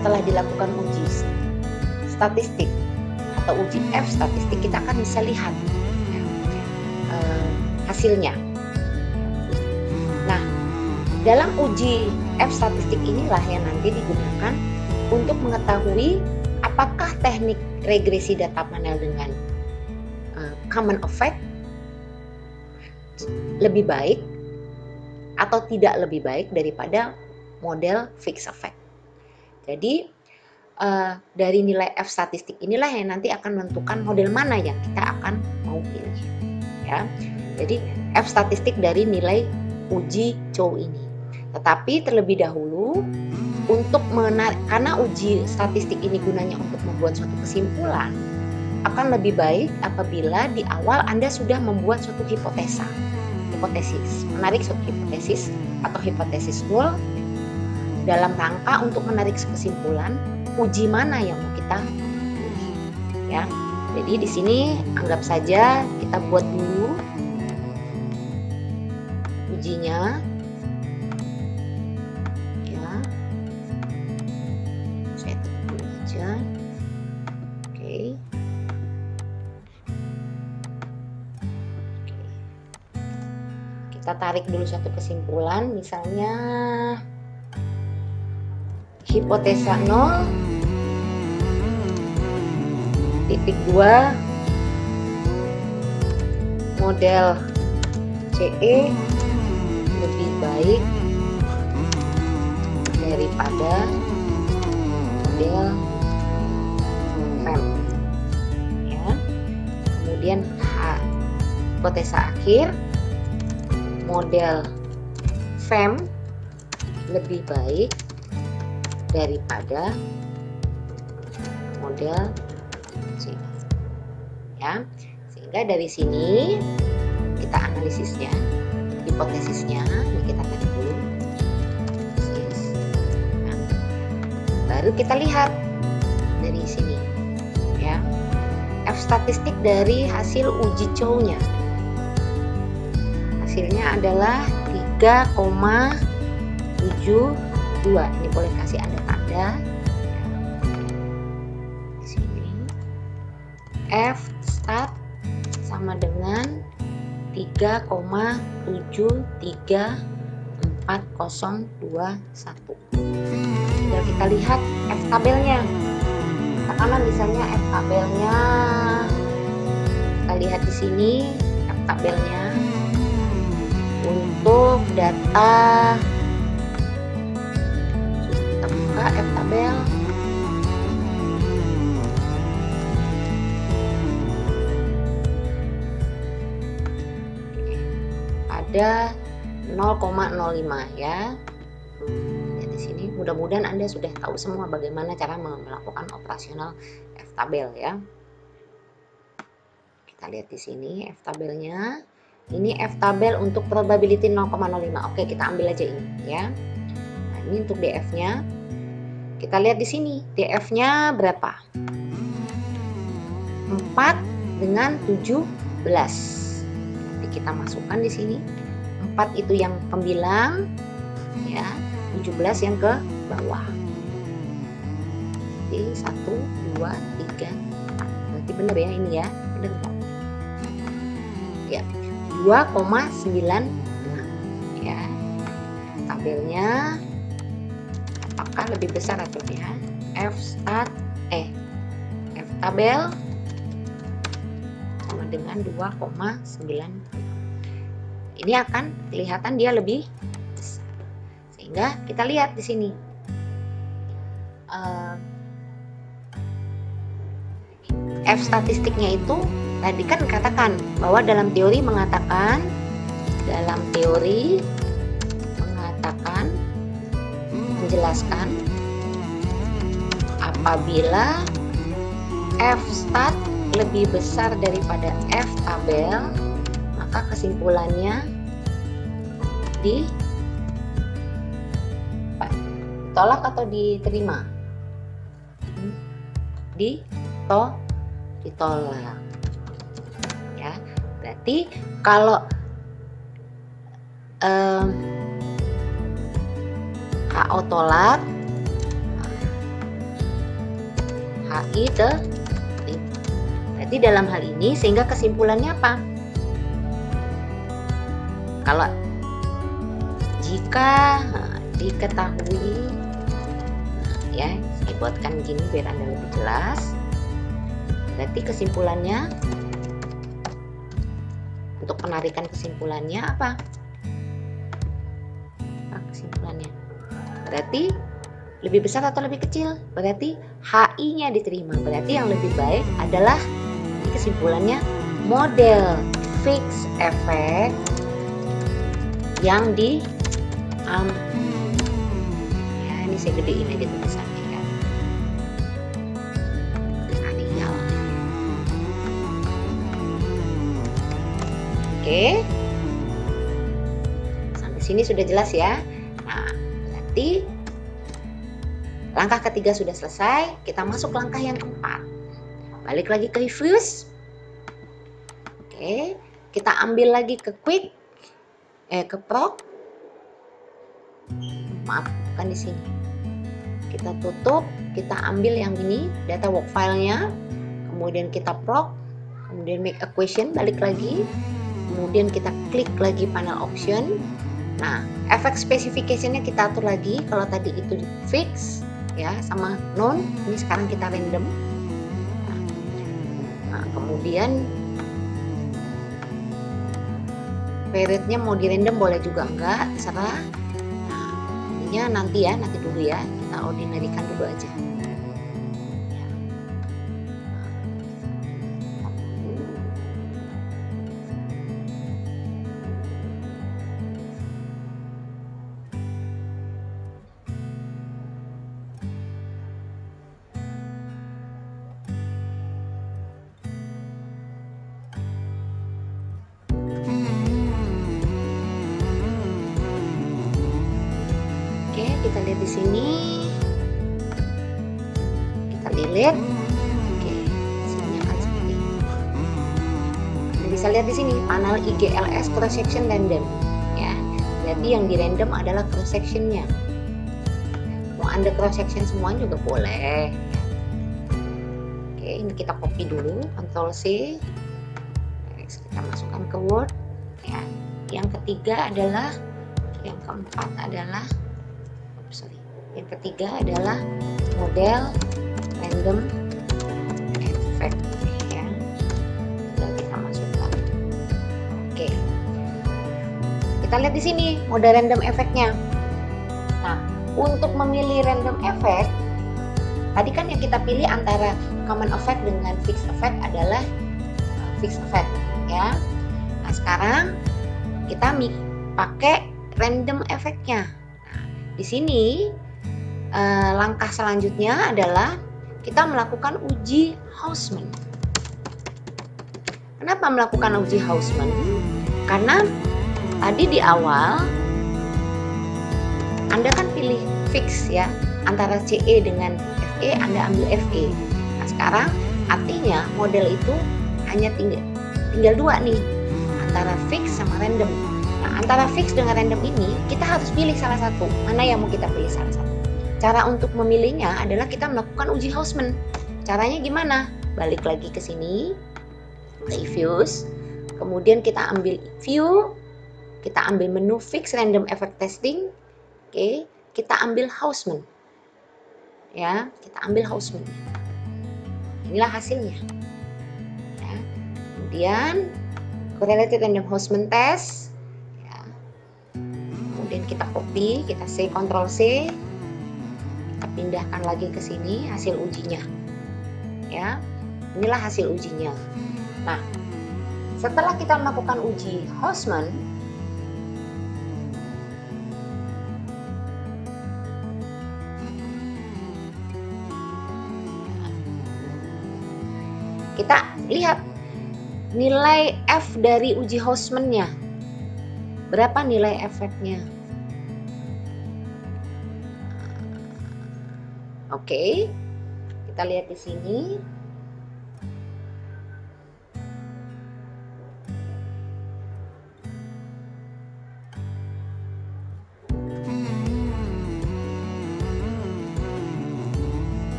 setelah dilakukan uji statistik atau uji F statistik, kita akan bisa lihat, ya, hasilnya. Nah, dalam uji F statistik inilah yang nanti digunakan untuk mengetahui apakah teknik regresi data panel dengan common effect lebih baik atau tidak lebih baik daripada model fixed effect. Jadi dari nilai F statistik inilah yang nanti akan menentukan model mana yang kita akan mau pilih, ya. Jadi F statistik dari nilai uji COW ini. Tetapi terlebih dahulu karena uji statistik ini gunanya untuk membuat suatu kesimpulan, akan lebih baik apabila di awal Anda sudah membuat suatu hipotesis, menarik suatu hipotesis atau hipotesis null dalam rangka untuk menarik kesimpulan uji mana yang mau kita pilih, ya. Jadi di sini anggap saja kita buat dulu ujinya. Kita tarik dulu satu kesimpulan, misalnya hipotesa 0.2 model CE lebih baik daripada model FEM, ya. Kemudian hipotesa akhir, model FEM lebih baik daripada model C, ya. Sehingga dari sini kita analisisnya, hipotesisnya, ini kita tarik dulu, nah, baru kita lihat dari sini, ya, F statistik dari hasil uji COW-nya. Hasilnya adalah 3,72. Ini boleh kasih Anda tanda. Di sini F stat sama dengan 3,73401. Tinggal kita lihat F tabelnya. Katakanlah misalnya F tabelnya, kita lihat di sini F tabelnya. Untuk data, kita buka F tabel. Ada 0,05, ya. Lihat di sini. Mudah-mudahan Anda sudah tahu semua bagaimana cara melakukan operasional F tabel, ya. Kita lihat di sini F tabelnya. Ini F tabel untuk probability 0,05. Oke, kita ambil aja ini, ya. Nah, ini untuk DF-nya. Kita lihat di sini, DF-nya berapa? 4 dengan 17. Jadi kita masukkan di sini. 4 itu yang pembilang, ya. 17 yang ke bawah. Jadi 1, 2, 3. Berarti benar ya ini, ya. Benar enggak? Ya. 2,96, ya. Tabelnya apakah lebih besar atau tidak? F tabel sama dengan 2,9. Ini akan kelihatan dia lebih besar. Sehingga kita lihat di sini. F statistiknya itu tadi kan katakan bahwa dalam teori mengatakan menjelaskan apabila F stat lebih besar daripada F tabel, maka kesimpulannya ditolak atau diterima? Ditolak. Ya, berarti kalau HO tolak, HI terima. Berarti dalam hal ini sehingga kesimpulannya apa? Kalau jika diketahui, ya saya buatkan gini biar Anda lebih jelas. Berarti kesimpulannya, untuk penarikan kesimpulannya apa? Kesimpulannya berarti lebih besar atau lebih kecil? Berarti HI-nya diterima. Berarti yang lebih baik adalah kesimpulannya model fixed effect yang ya ini saya gedein aja tulisannya ya. Arial. Oke. Sampai sini sudah jelas ya. Nah, berarti langkah ketiga sudah selesai. Kita masuk langkah yang keempat. Balik lagi ke Fuse. Oke, kita ambil lagi ke Quick, ke Proc. Maaf, bukan di sini. Kita tutup, kita ambil yang ini, data work file-nya. Kemudian kita Proc, kemudian make equation, balik lagi. Kemudian kita klik lagi panel option. Nah, effect specification-nya kita atur lagi. Kalau tadi itu fix, ya sama non, ini sekarang kita random. Nah, kemudian periodnya mau di random boleh juga enggak, terserah. Nah, ininya nanti dulu ya, kita ordinary-kan dulu aja. Kita lihat di sini, kita delete. Oke, hasilnya akan seperti ini. Anda bisa lihat di sini panel IGLS cross section random. Ya, jadi yang di random adalah cross sectionnya. Mau Anda cross section semua juga boleh. Oke, ini kita copy dulu, Ctrl C. Next, kita masukkan ke Word. Ya, yang ketiga adalah, yang keempat adalah. Yang ketiga adalah model random effect ya. Tinggal kita masukkan. Oke. Kita lihat di sini model random effect-nya. Nah, untuk memilih random effect, tadi kan yang kita pilih antara common effect dengan fixed effect adalah fixed effect ya. Nah, sekarang kita pakai random effect-nya. Nah, di sini langkah selanjutnya adalah kita melakukan uji Hausman. Kenapa melakukan uji Hausman? Karena tadi di awal Anda kan pilih fix ya, antara CE dengan FE, Anda ambil FE. Nah, sekarang artinya model itu hanya tinggal dua nih, antara fix sama random. Nah, antara fix dengan random ini kita harus pilih salah satu. Mana yang mau kita pilih salah satu? Cara untuk memilihnya adalah kita melakukan uji Hausman. Caranya gimana? Balik lagi ke sini, ke Fuse. Kemudian kita ambil View, kita ambil menu Fix Random Effect Testing. Oke, kita ambil Hausman. Ya, kita ambil Hausman. Inilah hasilnya. Ya. Kemudian Correlated Random Hausman Test. Ya. kemudian kita copy, kita Ctrl C, kita pindahkan lagi ke sini hasil ujinya. Ya, inilah hasil ujinya. Nah, setelah kita melakukan uji Hausman, kita lihat nilai F dari uji Hausman-nya. Berapa nilai efeknya? Oke, kita lihat di sini.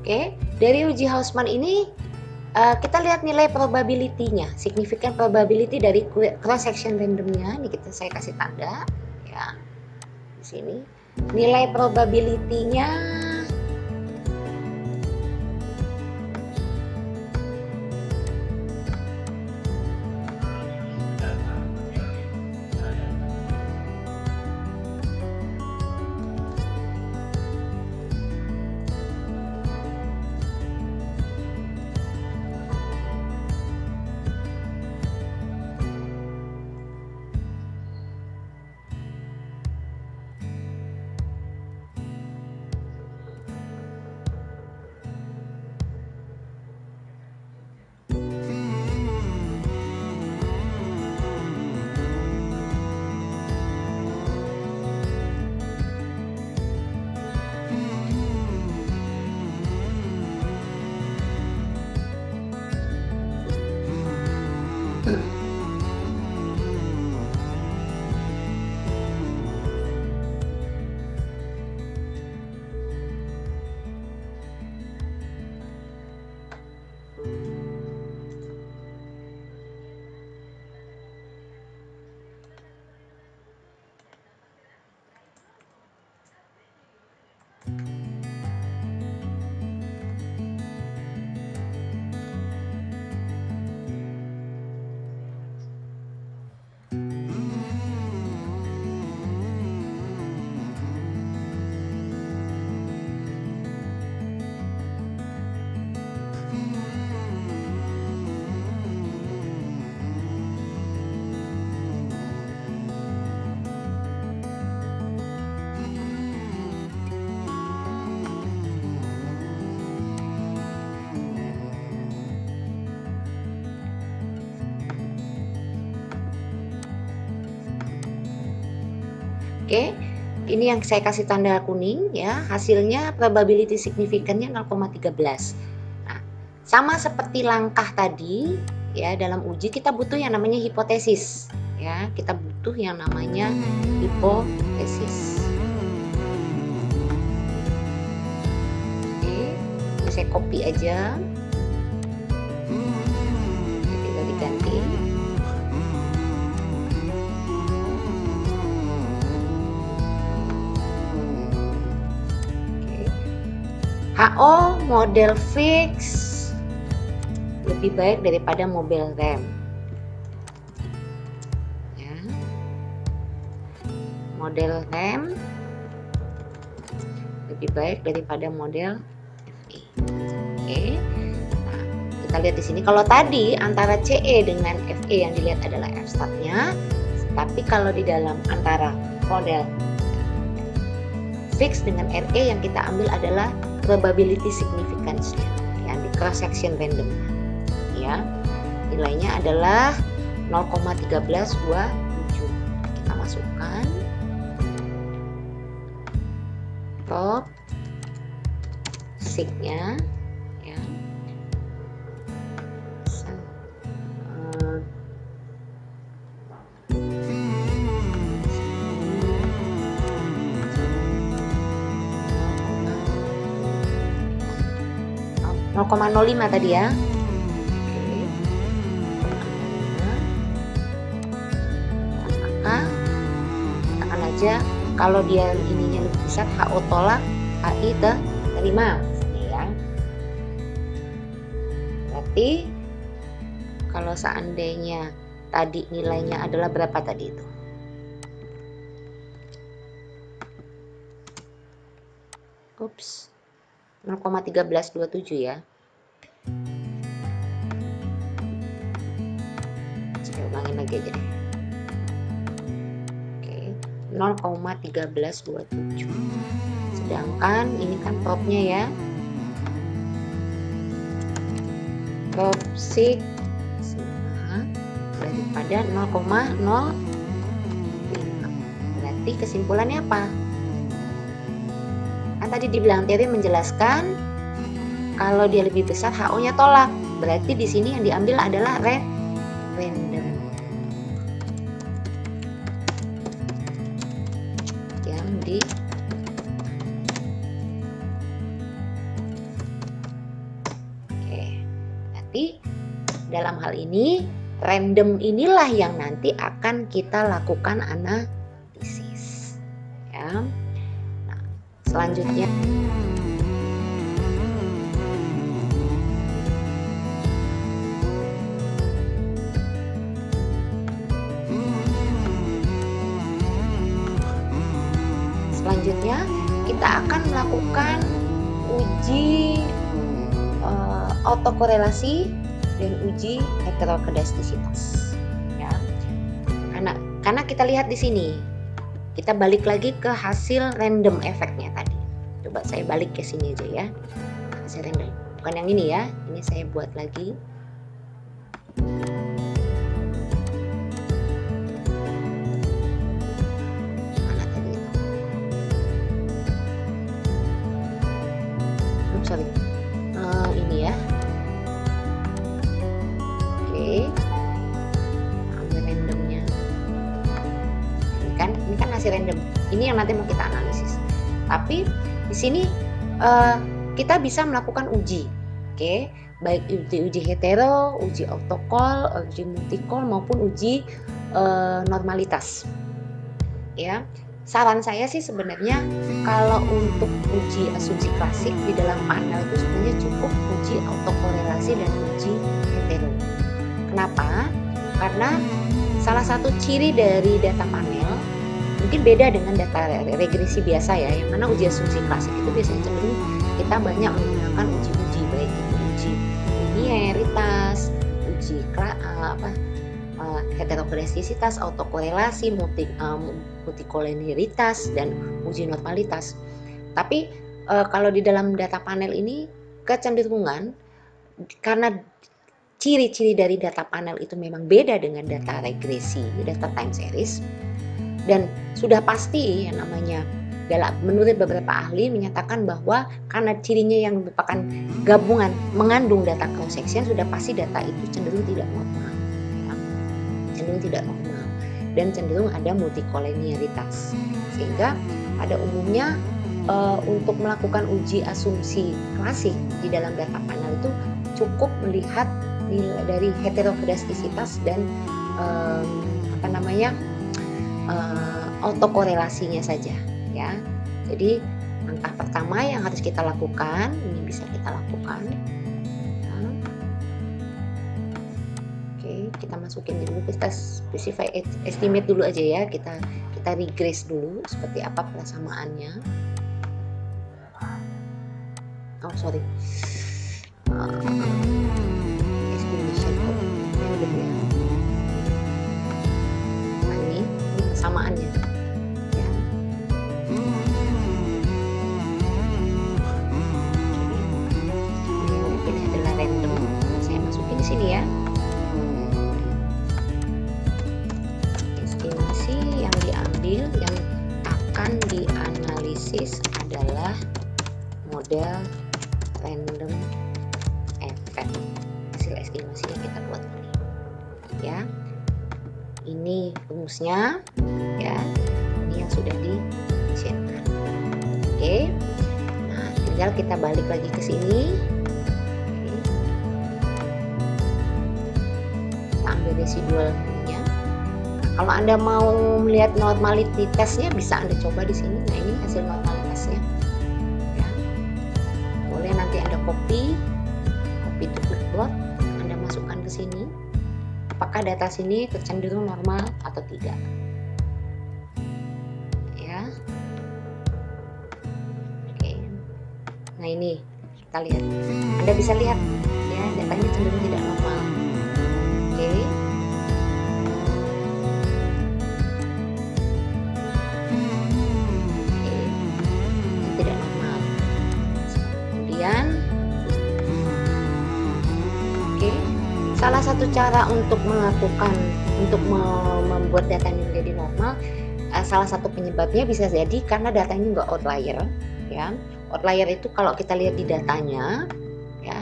Oke, dari uji Hausman ini kita lihat nilai probability-nya, significant probability dari cross section randomnya. Ini saya kasih tanda ya di sini. Nilai probability-nya Oke, ini yang saya kasih tanda kuning ya, hasilnya probability signifikannya 0,13. Nah, sama seperti langkah tadi ya, dalam uji kita butuh yang namanya hipotesis ya, kita butuh yang namanya hipotesis. Oke, ini saya copy aja, tinggal diganti. HO model fix lebih baik daripada model RAM ya. Model RAM lebih baik daripada model FE. Oke. Nah, kita lihat di sini kalau tadi antara CE dengan FE yang dilihat adalah F-statnya, tapi kalau di dalam antara model fix dengan RE yang kita ambil adalah probability significance-nya yang di cross section random ya, nilainya adalah 0,1327. Kita masukkan top sig-nya ya, 0,05 tadi ya. Oke. saja kalau dia ininya lebih besar, HO tolak, HI terima ya. Berarti kalau seandainya tadi nilainya adalah berapa tadi itu? Ups, 0,1327 ya. Saya ulangin lagi aja deh. Oke, 0,1327. Sedangkan ini kan propnya ya. Prop 6 daripada 0,05. Berarti kesimpulannya apa? Kan tadi dibilang teori menjelaskan kalau dia lebih besar HO-nya tolak. Berarti di sini yang diambil adalah random. Yang di Oke. Berarti dalam hal ini random inilah yang nanti akan kita lakukan analisis. Ya. Selanjutnya kita akan melakukan uji autokorelasi dan uji heterokedastisitas ya. Karena kita lihat di sini, kita balik lagi ke hasil random efeknya tadi. Coba saya balik ke sini aja ya. Hasil random. Bukan yang ini ya. Ini saya buat lagi. Mana tadi itu? Sorry. Ini ya. Oke. Ambil randomnya. Ini kan hasil random. Ini yang nanti mau kita analisis. Tapi di sini kita bisa melakukan uji, oke, baik uji hetero, uji autocall, uji multicall maupun uji normalitas. Ya, saran saya sih sebenarnya kalau untuk uji asumsi klasik di dalam panel itu sebenarnya cukup uji autokorelasi dan uji hetero. Kenapa? Karena salah satu ciri dari data panel mungkin beda dengan data regresi biasa ya, yang mana uji asumsi klasik itu biasanya cenderung kita banyak menggunakan uji-uji, baik itu uji linearitas, uji heterokedastisitas, autokorelasi, multikoliniaritas, dan uji normalitas. Tapi kalau di dalam data panel ini kecenderungan karena ciri-ciri dari data panel itu memang beda dengan data regresi, data time series. Dan sudah pasti yang namanya menurut beberapa ahli menyatakan bahwa karena cirinya yang merupakan gabungan mengandung data cross section, sudah pasti data itu cenderung tidak normal ya. Cenderung tidak normal dan cenderung ada multikoliniaritas, sehingga pada umumnya untuk melakukan uji asumsi klasik di dalam data panel itu cukup melihat dari heterokedastisitas dan autokorelasinya saja ya. Jadi langkah pertama yang harus kita lakukan, ini bisa kita lakukan ya. Oke, kita masukin dulu, kita specify estimate dulu aja ya, kita regress dulu seperti apa persamaannya. Estimation ini persamaannya ya. Ini adalah random, saya masukin di sini ya. Estimasi yang diambil, yang akan dianalisis adalah model random effect. Hasil estimasinya kita buat ini ya. Ini rumusnya ya, ini yang sudah di-share-kan. Oke, nah tinggal kita balik lagi ke sini. Kita ambil residualnya, Kalau Anda mau melihat normalitasnya bisa Anda coba di sini. Nah, ini hasil normalitasnya. Ya. Boleh nanti Anda copy to clipboard, Anda masukkan ke sini. Apakah data sini tercenderung normal atau tidak? Ya. Oke. Nah, ini kita lihat. Anda bisa lihat ya, datanya cenderung tidak normal. Oke. Tidak normal. Kemudian salah satu cara untuk membuat data ini menjadi normal, salah satu penyebabnya bisa jadi karena data ini enggak outlier, ya. Outlier itu kalau kita lihat di datanya, ya,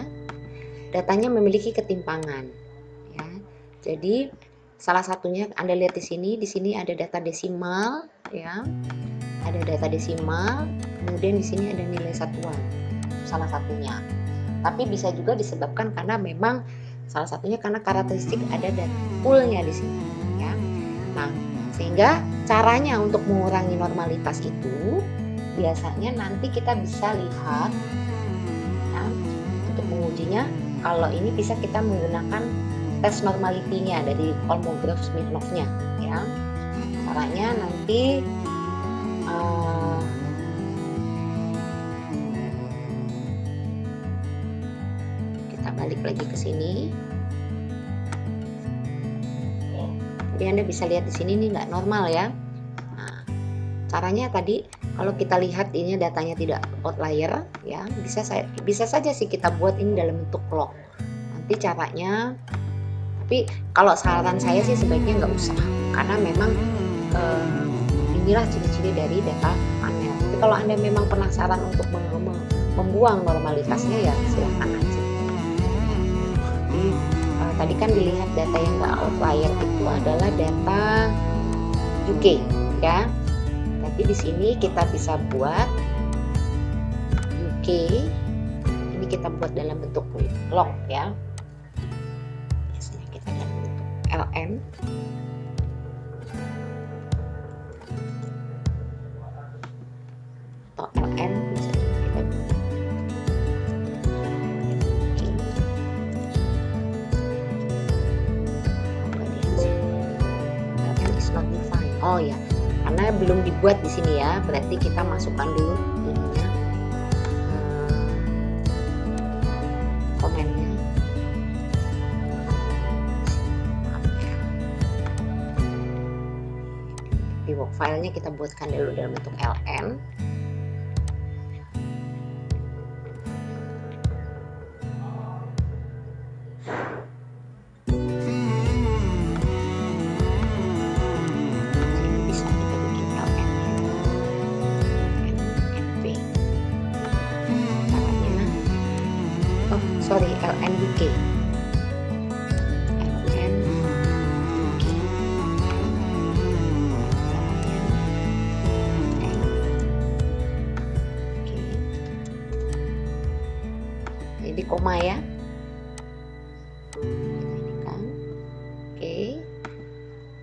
datanya memiliki ketimpangan, ya. Jadi salah satunya Anda lihat di sini ada data desimal, ya, ada data desimal, kemudian di sini ada nilai satuan, salah satunya. Tapi bisa juga disebabkan karena memang salah satunya karena karakteristik ada dan poolnya di sini, ya. Nah, sehingga caranya untuk mengurangi normalitas itu biasanya nanti kita bisa lihat, ya, untuk mengujinya. Kalau ini bisa kita menggunakan tes normality-nya dari Kolmogorov-Smirnov-nya, ya. Caranya nanti balik lagi ke sini. Jadi Anda bisa lihat di sini nih nggak normal ya. Nah, caranya tadi kalau kita lihat ini datanya tidak outlier, ya bisa saja sih kita buat ini dalam bentuk log. Nanti caranya, tapi kalau saran saya sih sebaiknya nggak usah, karena memang inilah ciri-ciri dari data panel. Tapi kalau Anda memang penasaran untuk membuang normalitasnya, ya silahkan aja. Tadi kan dilihat data yang nggak outlier itu adalah data UK, ya. Tapi di sini kita bisa buat UK, ini kita buat dalam bentuk log, ya. Biasanya kita dalam bentuk LN. Atau LN bisa kita buat. Oh ya, karena belum dibuat di sini ya, berarti kita masukkan dulu ininya, komennya. Di work filenya kita buatkan dulu dalam bentuk LN. Sorry, LN UK. LN UK. Jadi koma ya. Ini kan. Oke.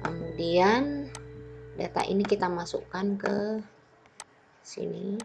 Kemudian data ini kita masukkan ke sini.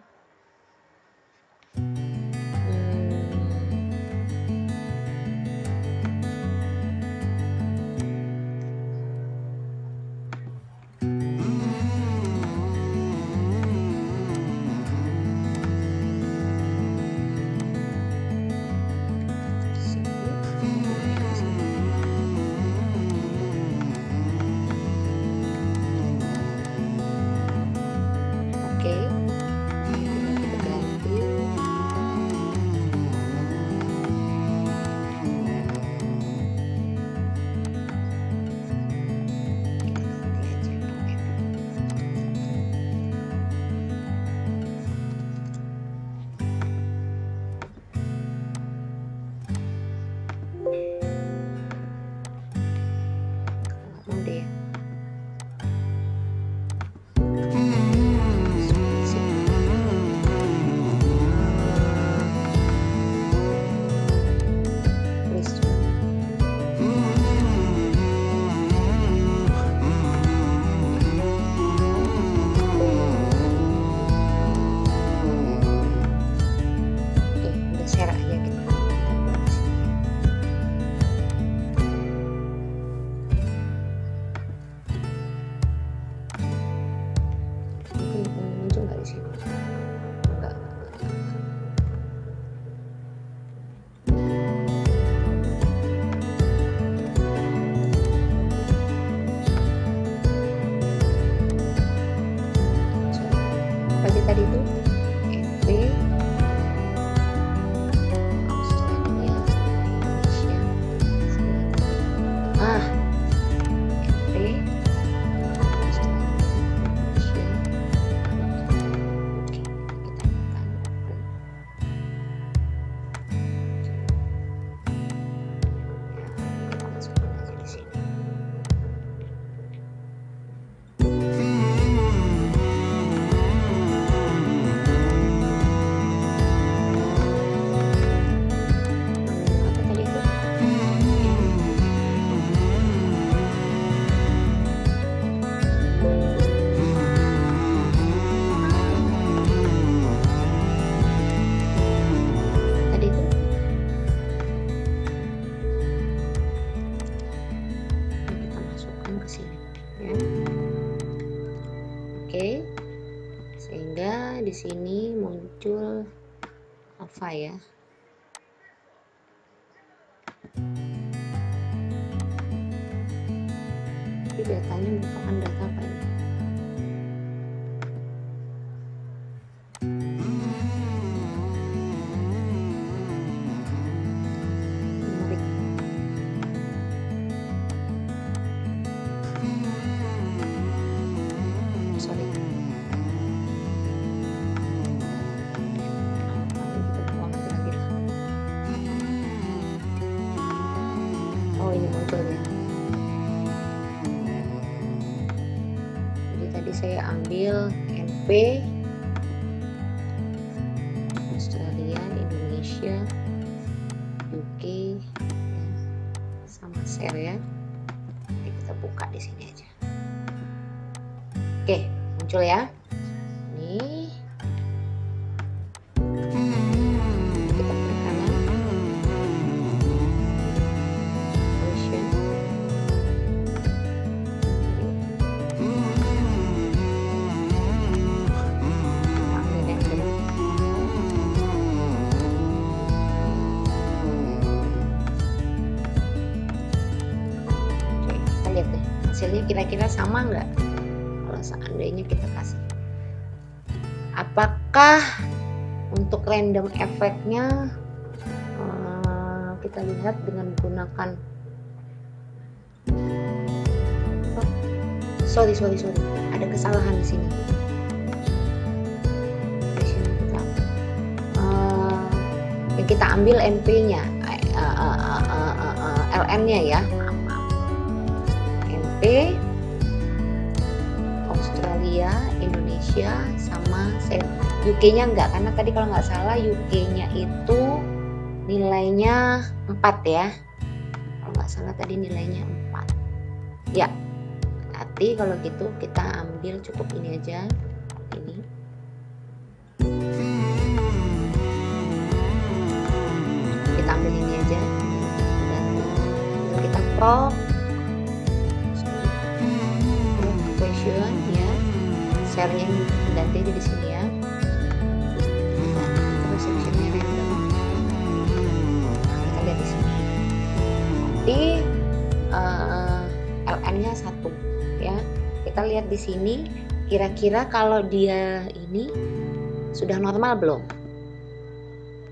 sini muncul alpha ya. Tapi datanya merupakan data apa ini? Saya ambil NP Australia, Indonesia, UK ya, sama share ya. Jadi kita buka di sini aja. Oke, muncul ya. Ini kita klik kanan. Ocean. Hasilnya kira-kira sama nggak kalau seandainya kita kasih? Apakah untuk random efeknya kita lihat dengan menggunakan sorry ada kesalahan di sini. Yang kita ambil NP-nya LN-nya ya. Australia, Indonesia, sama UK-nya enggak, karena tadi kalau nggak salah UK-nya itu nilainya 4 ya. Kalau nggak salah tadi nilainya 4. Ya, berarti kalau gitu kita ambil cukup ini aja, ini. Kita ambil ini aja dan kita crop ya, share-nya ganti di sini ya. Terus sectionnya random. Kita lihat di sini. Nanti LN-nya 1 ya. Kita lihat di sini kira-kira kalau dia ini sudah normal belum?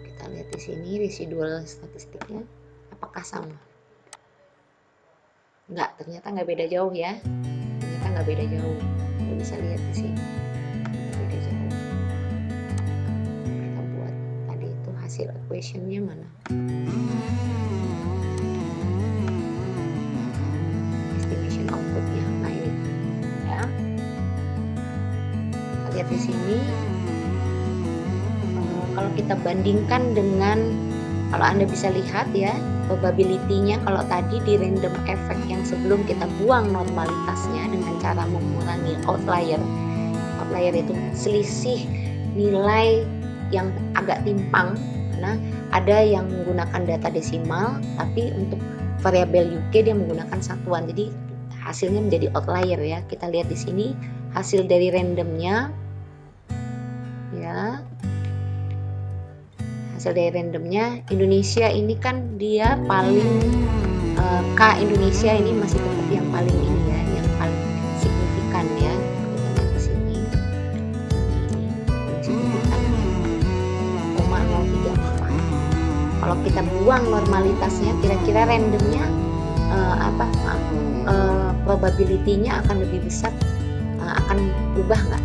Kita lihat di sini residual statistiknya apakah sama? Enggak, ternyata nggak beda jauh ya. Nggak beda jauh, kita bisa lihat di sini nggak beda jauh. Kita buat tadi itu hasil equation-nya mana? Estimation output-nya, nah ini ya. Kita lihat di sini kalau kita bandingkan dengan, kalau Anda bisa lihat ya, probability-nya kalau tadi di random effect yang sebelum kita buang normalitasnya dengan cara mengurangi outlier. Outlier itu selisih nilai yang agak timpang, karena ada yang menggunakan data desimal, tapi untuk variabel UK dia menggunakan satuan, jadi hasilnya menjadi outlier ya. Kita lihat di sini hasil dari randomnya ya. Hasil dari randomnya Indonesia ini kan dia paling K Indonesia ini masih tetap yang paling ini ya, yang paling signifikan ya. Kita lihat di sini ini signifikan 0,034. Kalau kita buang normalitasnya, kira-kira randomnya probability-nya akan lebih besar, akan berubah nggak?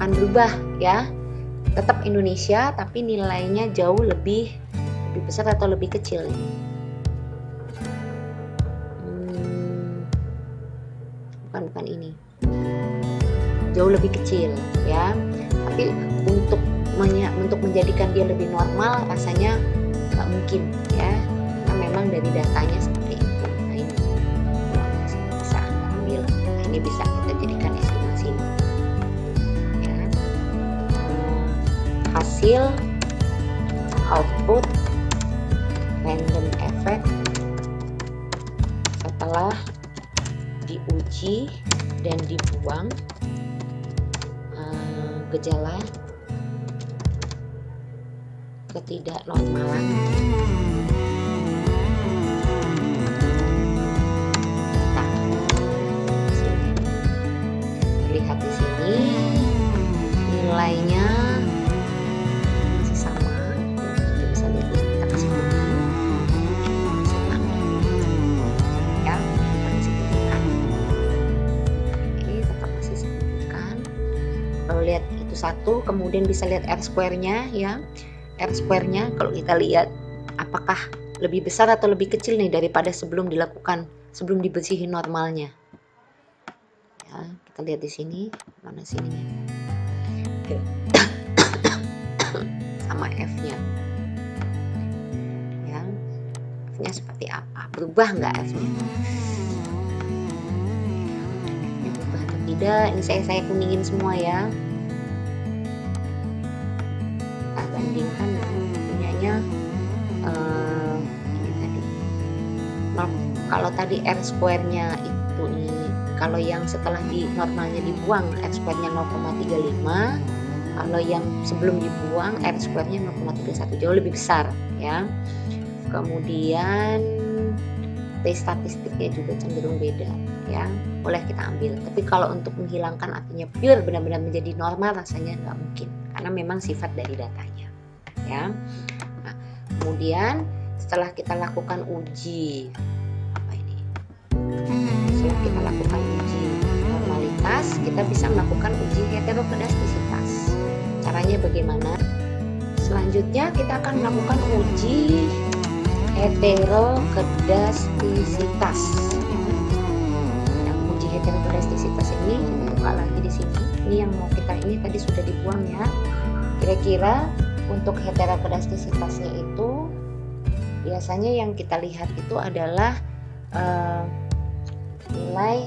Akan berubah ya. Tetap Indonesia tapi nilainya jauh lebih besar atau lebih kecil ini? Bukan ini, jauh lebih kecil ya. Tapi untuk menjadikan dia lebih normal rasanya nggak mungkin ya, karena memang dari datanya seperti itu. Nah ini bisa Anda ambil, nah ini bisa kita jadikan estimasi ya. Hasil output random effect setelah diuji dan dibuang gejala ketidaknormalan lihat di sini nilainya masih sama, kita bisa lihat kita kasih ya, masih signifikan. Oke, tetap masih signifikan. Kalau lihat itu satu, kemudian bisa lihat R square-nya ya. R square-nya kalau kita lihat apakah lebih besar atau lebih kecil nih daripada sebelum dibersihin normalnya. Ya, kita lihat di sini, mana sininya. Sama F-nya. Ya. F-nya seperti apa? Berubah nggak F-nya? F-nya berubah atau tidak? Ini saya kuningin semua ya. Kita bandingkan punyanya ini tadi. Kalau tadi R square-nya itu kalau yang setelah normalnya dibuang R square-nya 0,35, kalau yang sebelum dibuang R square-nya 0,31, jauh lebih besar ya. Kemudian T statistiknya juga cenderung beda ya, boleh kita ambil. Tapi kalau untuk menghilangkan artinya pure benar-benar menjadi normal rasanya nggak mungkin, karena memang sifat dari datanya ya. Nah, kemudian setelah kita lakukan uji kita lakukan uji normalitas, kita bisa melakukan uji heterokedastisitas. Caranya bagaimana? Selanjutnya kita akan melakukan uji heterokedastisitas. Nah, uji heterokedastisitas ini buka lagi di sini. Ini yang mau kita ini tadi sudah dibuang ya. Kira-kira untuk heterokedastisitasnya itu biasanya yang kita lihat itu adalah nilai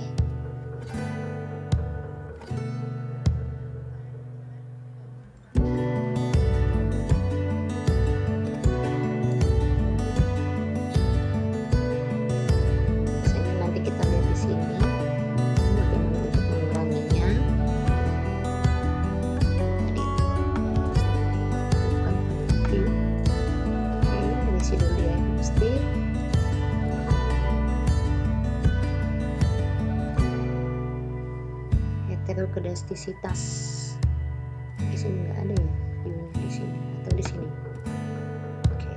biasanya nanti kita lihat di sini bagaimana untuk menguranginya. Tadi bukan view, isi dulu diagnostik. Heterokedastisitas di sini nggak ada ya, di sini atau di sini. Oke.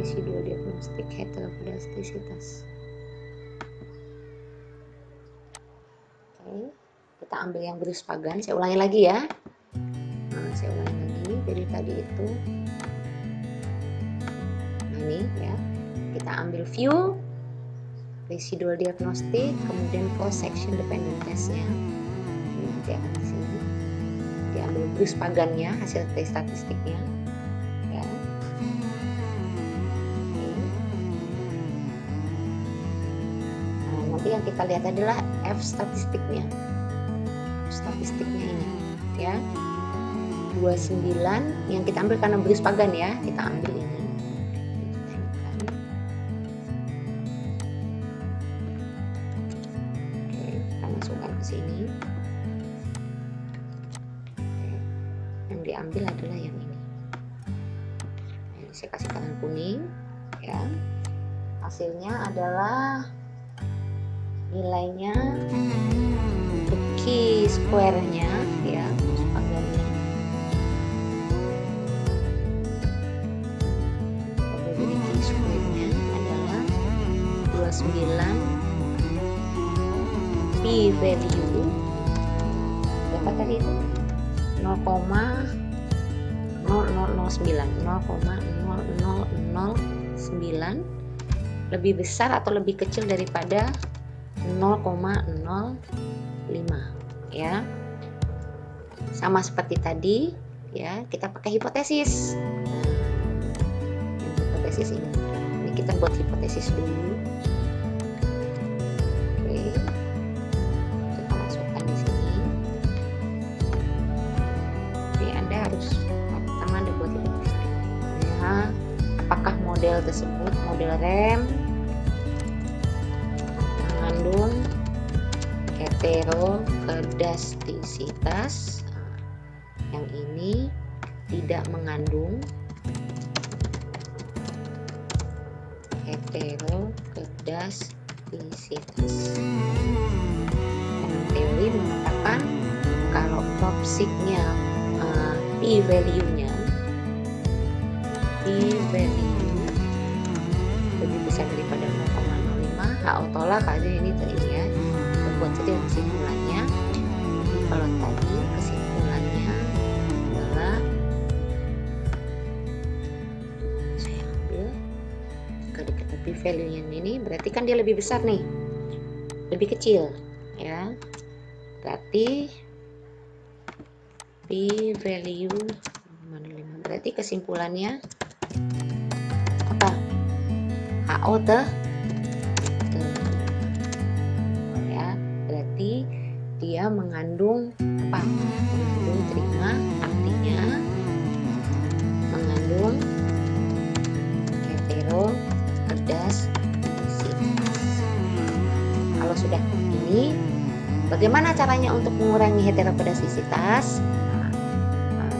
Residual diagnostik heterokedastisitas. Oke, kita ambil yang Bruspagan. Saya ulangi lagi ya. Nah, saya ulangi lagi. Jadi tadi itu, nah ini ya, kita ambil view, residual diagnostik, kemudian cross section dependent testnya. Ini nanti akan di sini. Diambil Bruspagannya, hasil tes statistiknya. Ya. Nah, nanti yang kita lihat adalah F statistiknya. Statistiknya ini, ya. 29 yang kita ambil karena Bruspagan ya, kita ambil ini. Oke, kita masukkan ke sini. Yang diambil adalah yang ini. Ini saya kasih tangan kuning ya. Hasilnya adalah nilainya untuk chi-square-nya ya, Bruspagannya. Dari chi-square-nya adalah 29, p-value berapa tadi itu? 0,0009 lebih besar atau lebih kecil daripada 0,05. ya. Sama seperti tadi ya, kita pakai hipotesis. Nah, hipotesis ini kita buat hipotesis dulu. Oke, kita masukkan di sini. Oke, Anda harus pertama Anda buat hipotesis ya, apakah model tersebut, model rem mengandung heterokedastisitas. Yang ini tidak mengandung heterokedastisitas. Dan teori mengatakan kalau topsiknya p-value-nya lebih besar daripada 0,05, HO tolak aja ini tadi ya. Kita buat saja kesimpulannya. Kalau tadi kesimpulannya adalah, saya ambil jika p-value yang ini berarti kan dia lebih besar nih, lebih kecil ya, berarti p-value berarti kesimpulannya apa? HO ya, berarti dia mengandung apa? Mengandung terima, artinya mengandung heterokedastisitas. Kalau sudah ini, bagaimana caranya untuk mengurangi heterokedastisitas? Nah,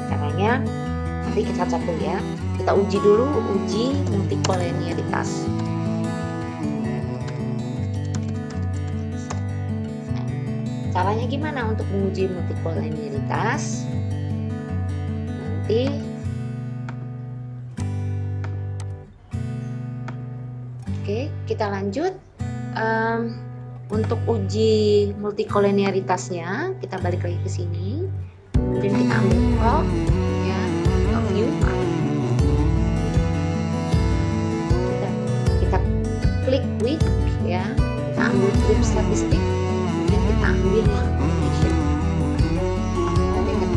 caranya nanti kita satu ya. Kita uji dulu, uji multikolenialitas. Caranya gimana untuk menguji multikolenialitas? Nanti oke, kita lanjut. Untuk uji multikolenialitasnya, kita balik lagi ke sini. Kemudian kita ambil prop ya, view. Kita klik with ya, kita ambil group statistik. Kita ambil combination. Nanti kita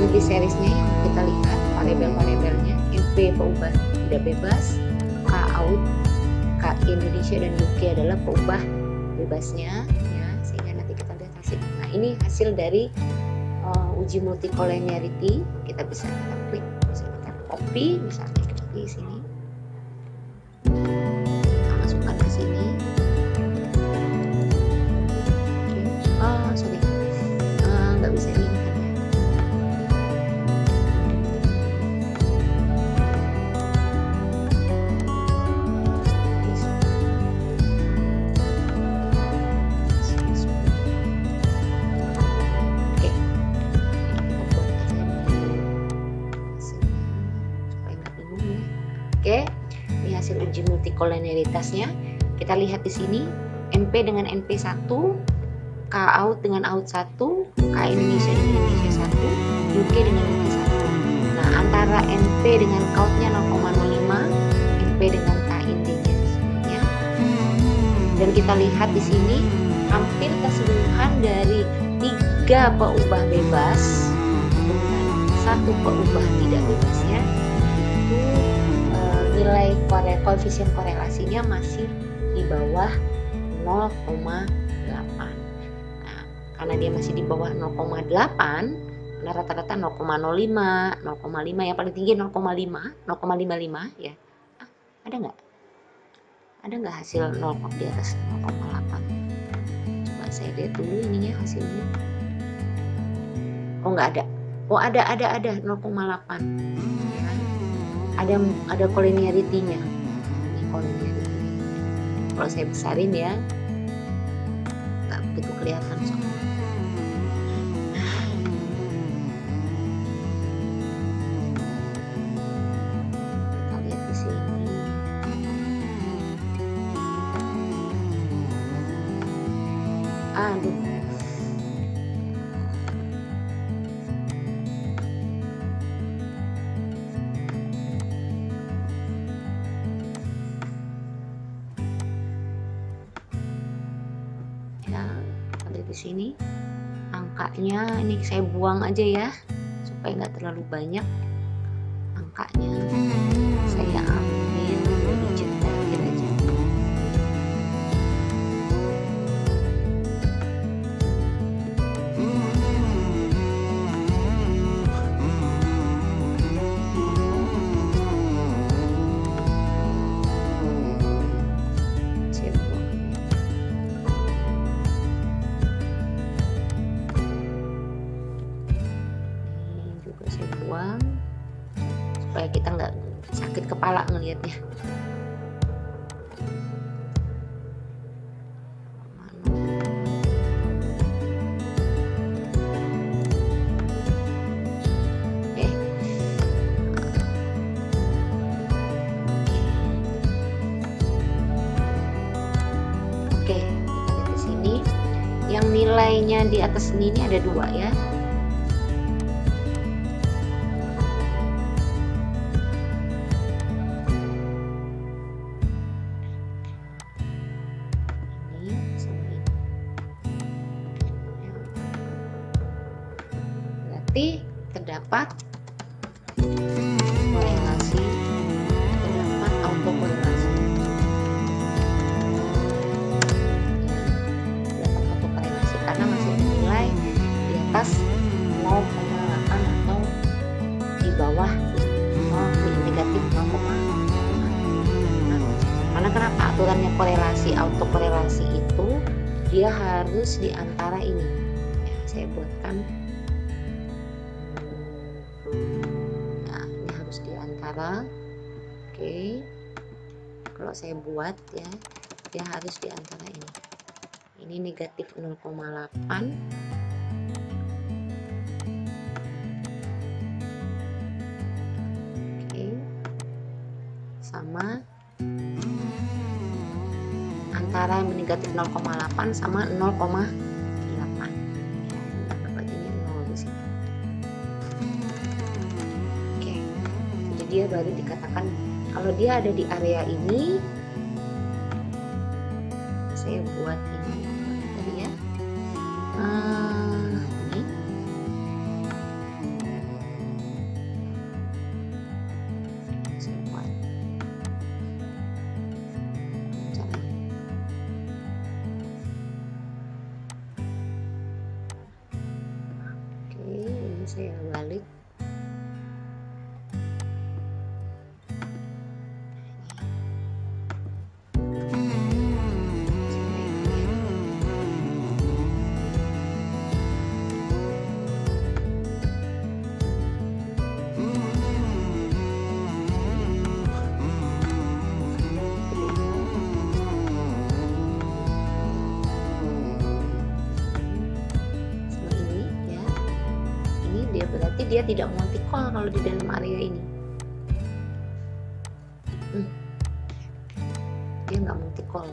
ini di seriesnya yang kita lihat variabel-variabelnya, NP peubah tidak bebas, K out, K Indonesia dan UK adalah peubah bebasnya ya, sehingga nanti kita lihat hasil. Nah, ini hasil dari uji multicollinearity. Kita bisa kita klik, bisa kita copy, misalnya di sini, kita masukkan ke sini. Sorry, nggak bisa diingat ya. Oke, kita buat aja supaya nggak bingung ya. Oke, ini hasil uji multicollinearitasnya. Kita lihat di sini NP dengan NP1, K out dengan out 1, K Indonesia dengan Indonesia 1, UK dengan UK 1. Nah, antara NP dengan countnya 0,05, NP dengan K Indonesia. Dan kita lihat di sini hampir keseluruhan dari 3 peubah bebas dengan 1 peubah tidak bebasnya itu nilai koefisien korelasinya masih di bawah 0,8. Karena dia masih di bawah 0,8, karena rata-rata 0,05, 0,5, yang paling tinggi 0,5, 0,55 ya. Ada nggak? Ada nggak hasil 0 di atas 0,8? Coba saya lihat dulu ininya hasilnya. Oh, nggak ada. Oh, ada 0,8. Ya. Ada collinearity-nya. Ini collinearity. Kalau saya besarin ya, nggak begitu kelihatan soalnya. Aduh. Ya, ada di sini. angkanya ini saya buang aja ya supaya nggak terlalu banyak angkanya. Saya ambil 2 digit terakhir aja. Saya buang. Ini juga saya buang supaya kita nggak sakit kepala ngelihatnya. Oke, kita lihat di sini. Yang nilainya di atas ini ada 2 ya. Ini sama ini. Berarti terdapat korelasi, terdapat autokorelasi. Karena masih dinilai di atas 0,8 atau di bawah di negatif 0,5. Karena kenapa aturannya korelasi autokorelasi itu dia harus di antara ini ya, saya buatkan nah ini harus di antara. Oke, kalau saya buat ya dia harus di antara ini negatif 0,8 oke, sama antara negatif 0,8 sama 0,8 ya, dapat ini 0 di sini. Oke, jadi dia baru dikatakan kalau dia ada di area ini. Saya buat ini tadi ya, ini saya buat oke, ini saya balik. Berarti dia tidak multi-call kalau di dalam area ini. Dia nggak multi-call.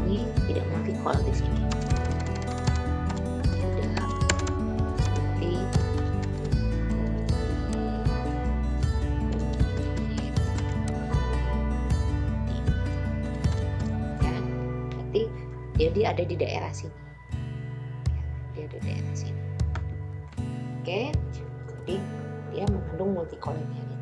Ini tidak multi-call di sini. Dia ada di daerah sini ya, dia ada di daerah sini. Oke, jadi dia mengandung multicollinearity.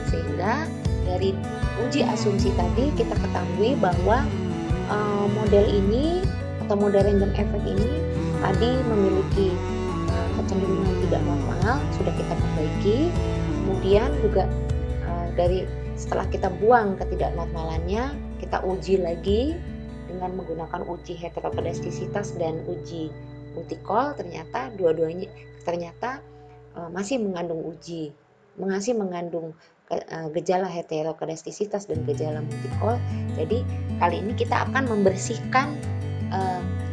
Sehingga dari uji asumsi tadi kita ketahui bahwa model ini atau model random effect ini tadi memiliki kecenderungan tidak normal, sudah kita perbaiki. Kemudian juga dari setelah kita buang ketidaknormalannya, kita uji lagi dengan menggunakan uji heterokedastisitas dan uji multi-call. Ternyata dua-duanya masih mengandung gejala heterokedastisitas dan gejala multi-call. Jadi kali ini kita akan membersihkan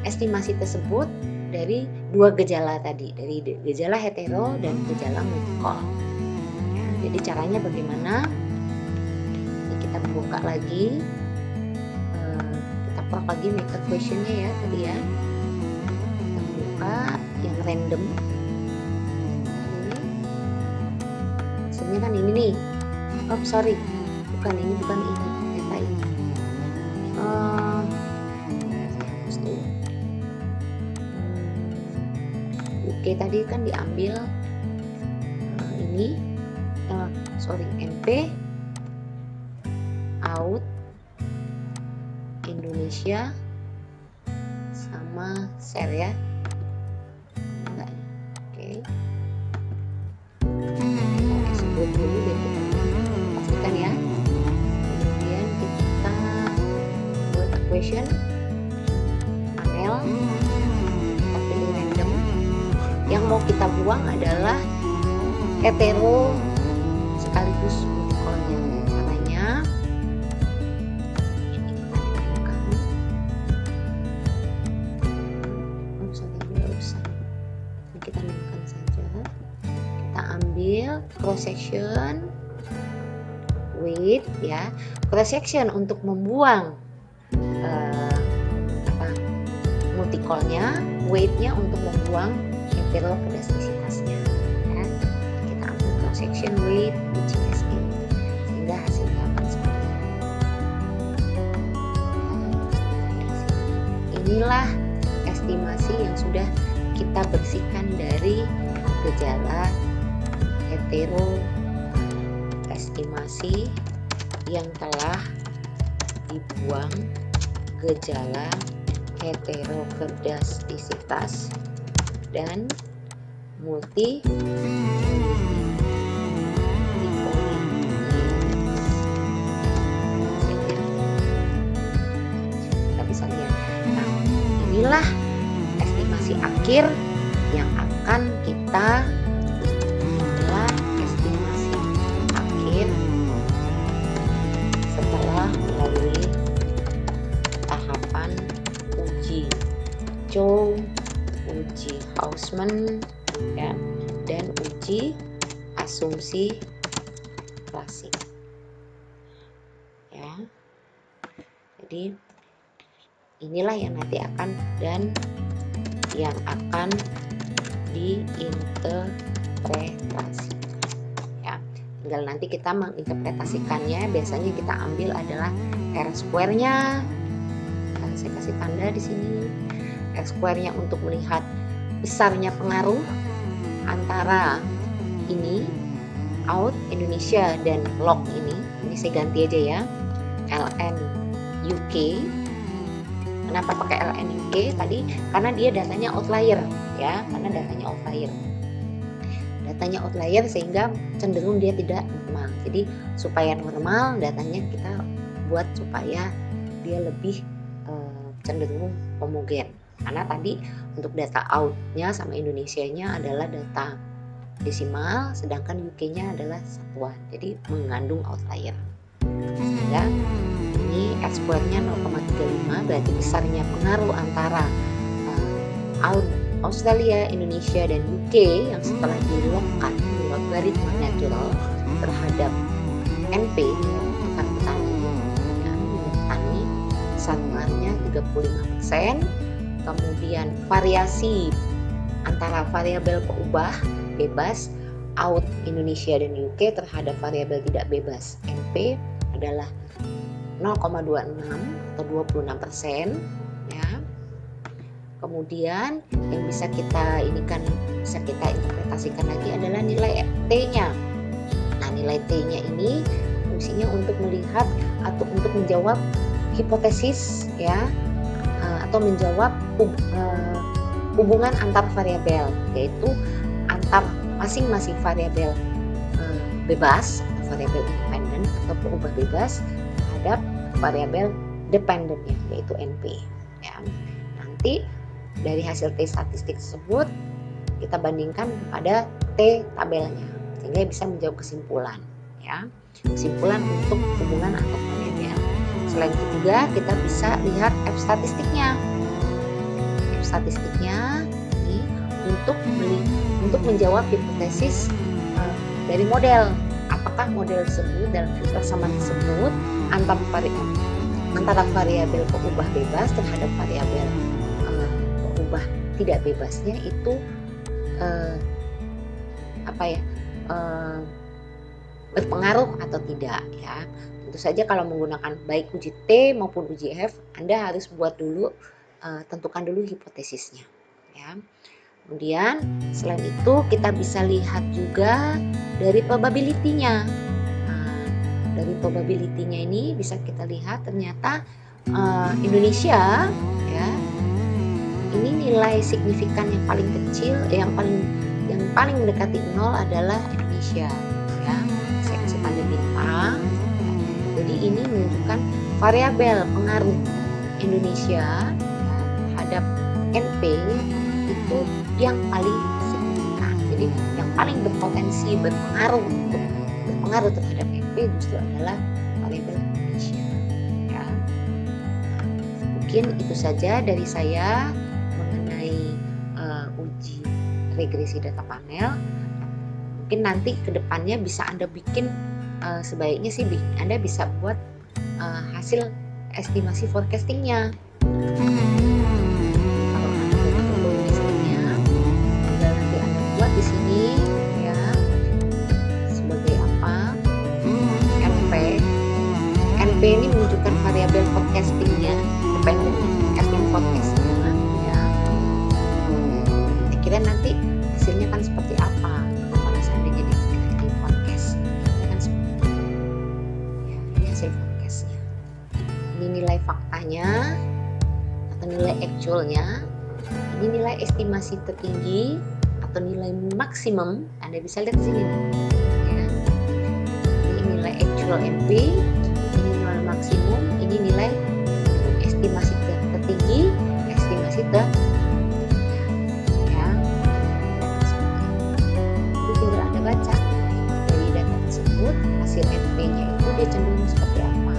estimasi tersebut dari 2 gejala tadi, dari gejala hetero dan gejala multi-call. Ya, Jadi caranya bagaimana? Ini kita buka lagi, kita plug lagi method questionnya ya tadi ya. Kita buka yang random. Hasilnya kan ini nih. Oh sorry, bukan ini data ini. Oke, tadi kan diambil ini NP out Indonesia sama share ya. Enggak. Oke. Kita sebut dulu biar kita pastikan ya. Kemudian kita buat equation panel, kita pilih random. Yang mau kita buang adalah hetero sekaligus multicolnya. Caranya ini kita nempelkan. Ini kita nempelkan saja. Kita ambil cross section weight ya. Cross section untuk membuang multicolnya, weightnya untuk membuang heterokedastisitasnya ya. Kita ambil cross section weight GSE sehingga hasilnya akan seperti ini. Inilah estimasi yang sudah kita bersihkan dari gejala hetero estimasi yang telah dibuang gejala heterokedastisitas dan multi kita bisa lihat. Nah, inilah estimasi akhir yang akan kita setelah melalui tahapan uji Chow, uji Hausman ya, dan uji asumsi klasik ya. Jadi inilah yang nanti akan dan yang akan diinterpretasi ya. Tinggal nanti kita menginterpretasikannya. Biasanya kita ambil adalah R-square-nya. Saya kasih tanda di sini. R-square-nya untuk melihat besarnya pengaruh antara ini out Indonesia dan log ini saya ganti aja ya, LN UK. Kenapa pakai LN UK tadi? Karena dia datanya outlier ya, karena datanya outlier sehingga cenderung dia tidak normal. Jadi supaya normal datanya kita buat supaya dia lebih cenderung homogen. Karena tadi untuk data out-nya sama Indonesia-nya adalah data desimal, sedangkan UK-nya adalah satuan, jadi mengandung outlier. Sehingga ini R-square-nya 0,35, berarti besarnya pengaruh antara Australia, Indonesia, dan UK yang setelah dilogkan di logaritma natural terhadap NP tukar petani salurannya 35%. Kemudian variasi antara variabel peubah bebas out Indonesia dan UK terhadap variabel tidak bebas NP adalah 0,26 atau 26% ya. Kemudian yang bisa kita interpretasikan lagi adalah nilai T-nya. Nah, nilai T-nya ini fungsinya untuk melihat atau untuk menjawab hipotesis ya, atau menjawab hubungan antar variabel, yaitu antar masing-masing variabel bebas atau variabel independen atau peubah bebas terhadap variabel dependennya, yaitu NP ya. Nanti dari hasil T statistik tersebut kita bandingkan pada T tabelnya sehingga bisa menjawab kesimpulan ya, kesimpulan untuk hubungan antar variabel. Selain itu juga kita bisa lihat F statistiknya. F statistiknya ini untuk menjawab hipotesis dari model apakah model tersebut dalam filter sama tersebut antara variabel peubah bebas terhadap variabel peubah tidak bebasnya itu berpengaruh atau tidak ya. Tentu saja kalau menggunakan baik uji T maupun uji F, Anda harus buat dulu, tentukan dulu hipotesisnya ya. Kemudian selain itu kita bisa lihat juga dari probability-nya. Nah, dari probability-nya ini bisa kita lihat ternyata Indonesia ya, ini nilai signifikan yang paling kecil, yang paling mendekati 0 adalah Indonesia ya. Saya kasih tanda bintang. Jadi ini menunjukkan variabel pengaruh Indonesia ya, terhadap NP itu yang paling signifikan. Jadi yang paling berpotensi berpengaruh terhadap NP justru adalah variabel Indonesia ya. Mungkin itu saja dari saya mengenai uji regresi data panel. Mungkin nanti kedepannya bisa Anda bikin, sebaiknya sih Anda bisa buat hasil estimasi forecastingnya. Kalau Anda perlu misalnya, tinggal nanti Anda buat di sini ya sebagai apa? NP ini menunjukkan variabel forecastingnya, dependent forecasting forecastnya ya. Kira nanti hasilnya kan seperti apa pada seandainya di forecast ya kan seperti itu ya. Ini hasil forecastnya, ini nilai faktanya atau nilai actualnya, ini nilai estimasi tertinggi atau nilai maksimum. Anda bisa lihat di sini nih ya. Ini nilai actual NP, ini nilai maksimum, ini nilai estimasi tertinggi, estimasi baca dari data tersebut hasil NP-nya itu dia cenderung seperti apa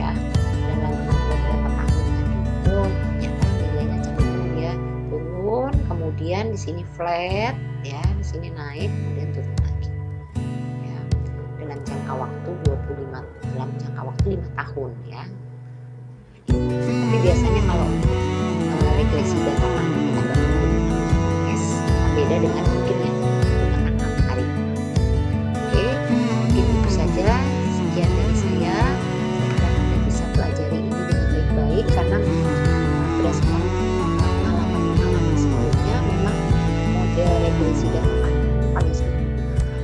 ya. Dalam beberapa tahun itu ternyata nilainya cenderung dia turun, kemudian di sini flat ya, di sini naik, kemudian turun lagi ya, dalam jangka waktu 5 tahun ya. Tapi biasanya kalau regresi data panel kita nggak menggunakan forecast, beda dengan mungkin yang sekian dari saya. Harap Anda bisa pelajari ini dengan baik-baik karena berdasarkan pengalaman sebelumnya memang model regresi data panel paling sering digunakan.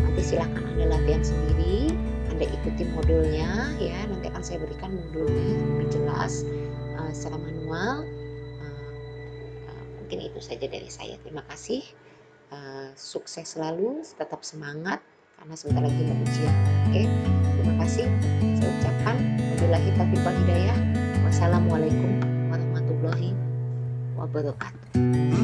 Nanti silahkan Anda latihan sendiri, Anda ikuti modulnya ya. Nanti akan saya berikan modulnya lebih jelas secara manual. Mungkin itu saja dari saya. Terima kasih. Sukses selalu, tetap semangat karena sebentar lagi mau ujian. Oke, terima kasih. Saya ucapkan wabillahi taufiq wal hidayah. Wassalamualaikum warahmatullahi wabarakatuh.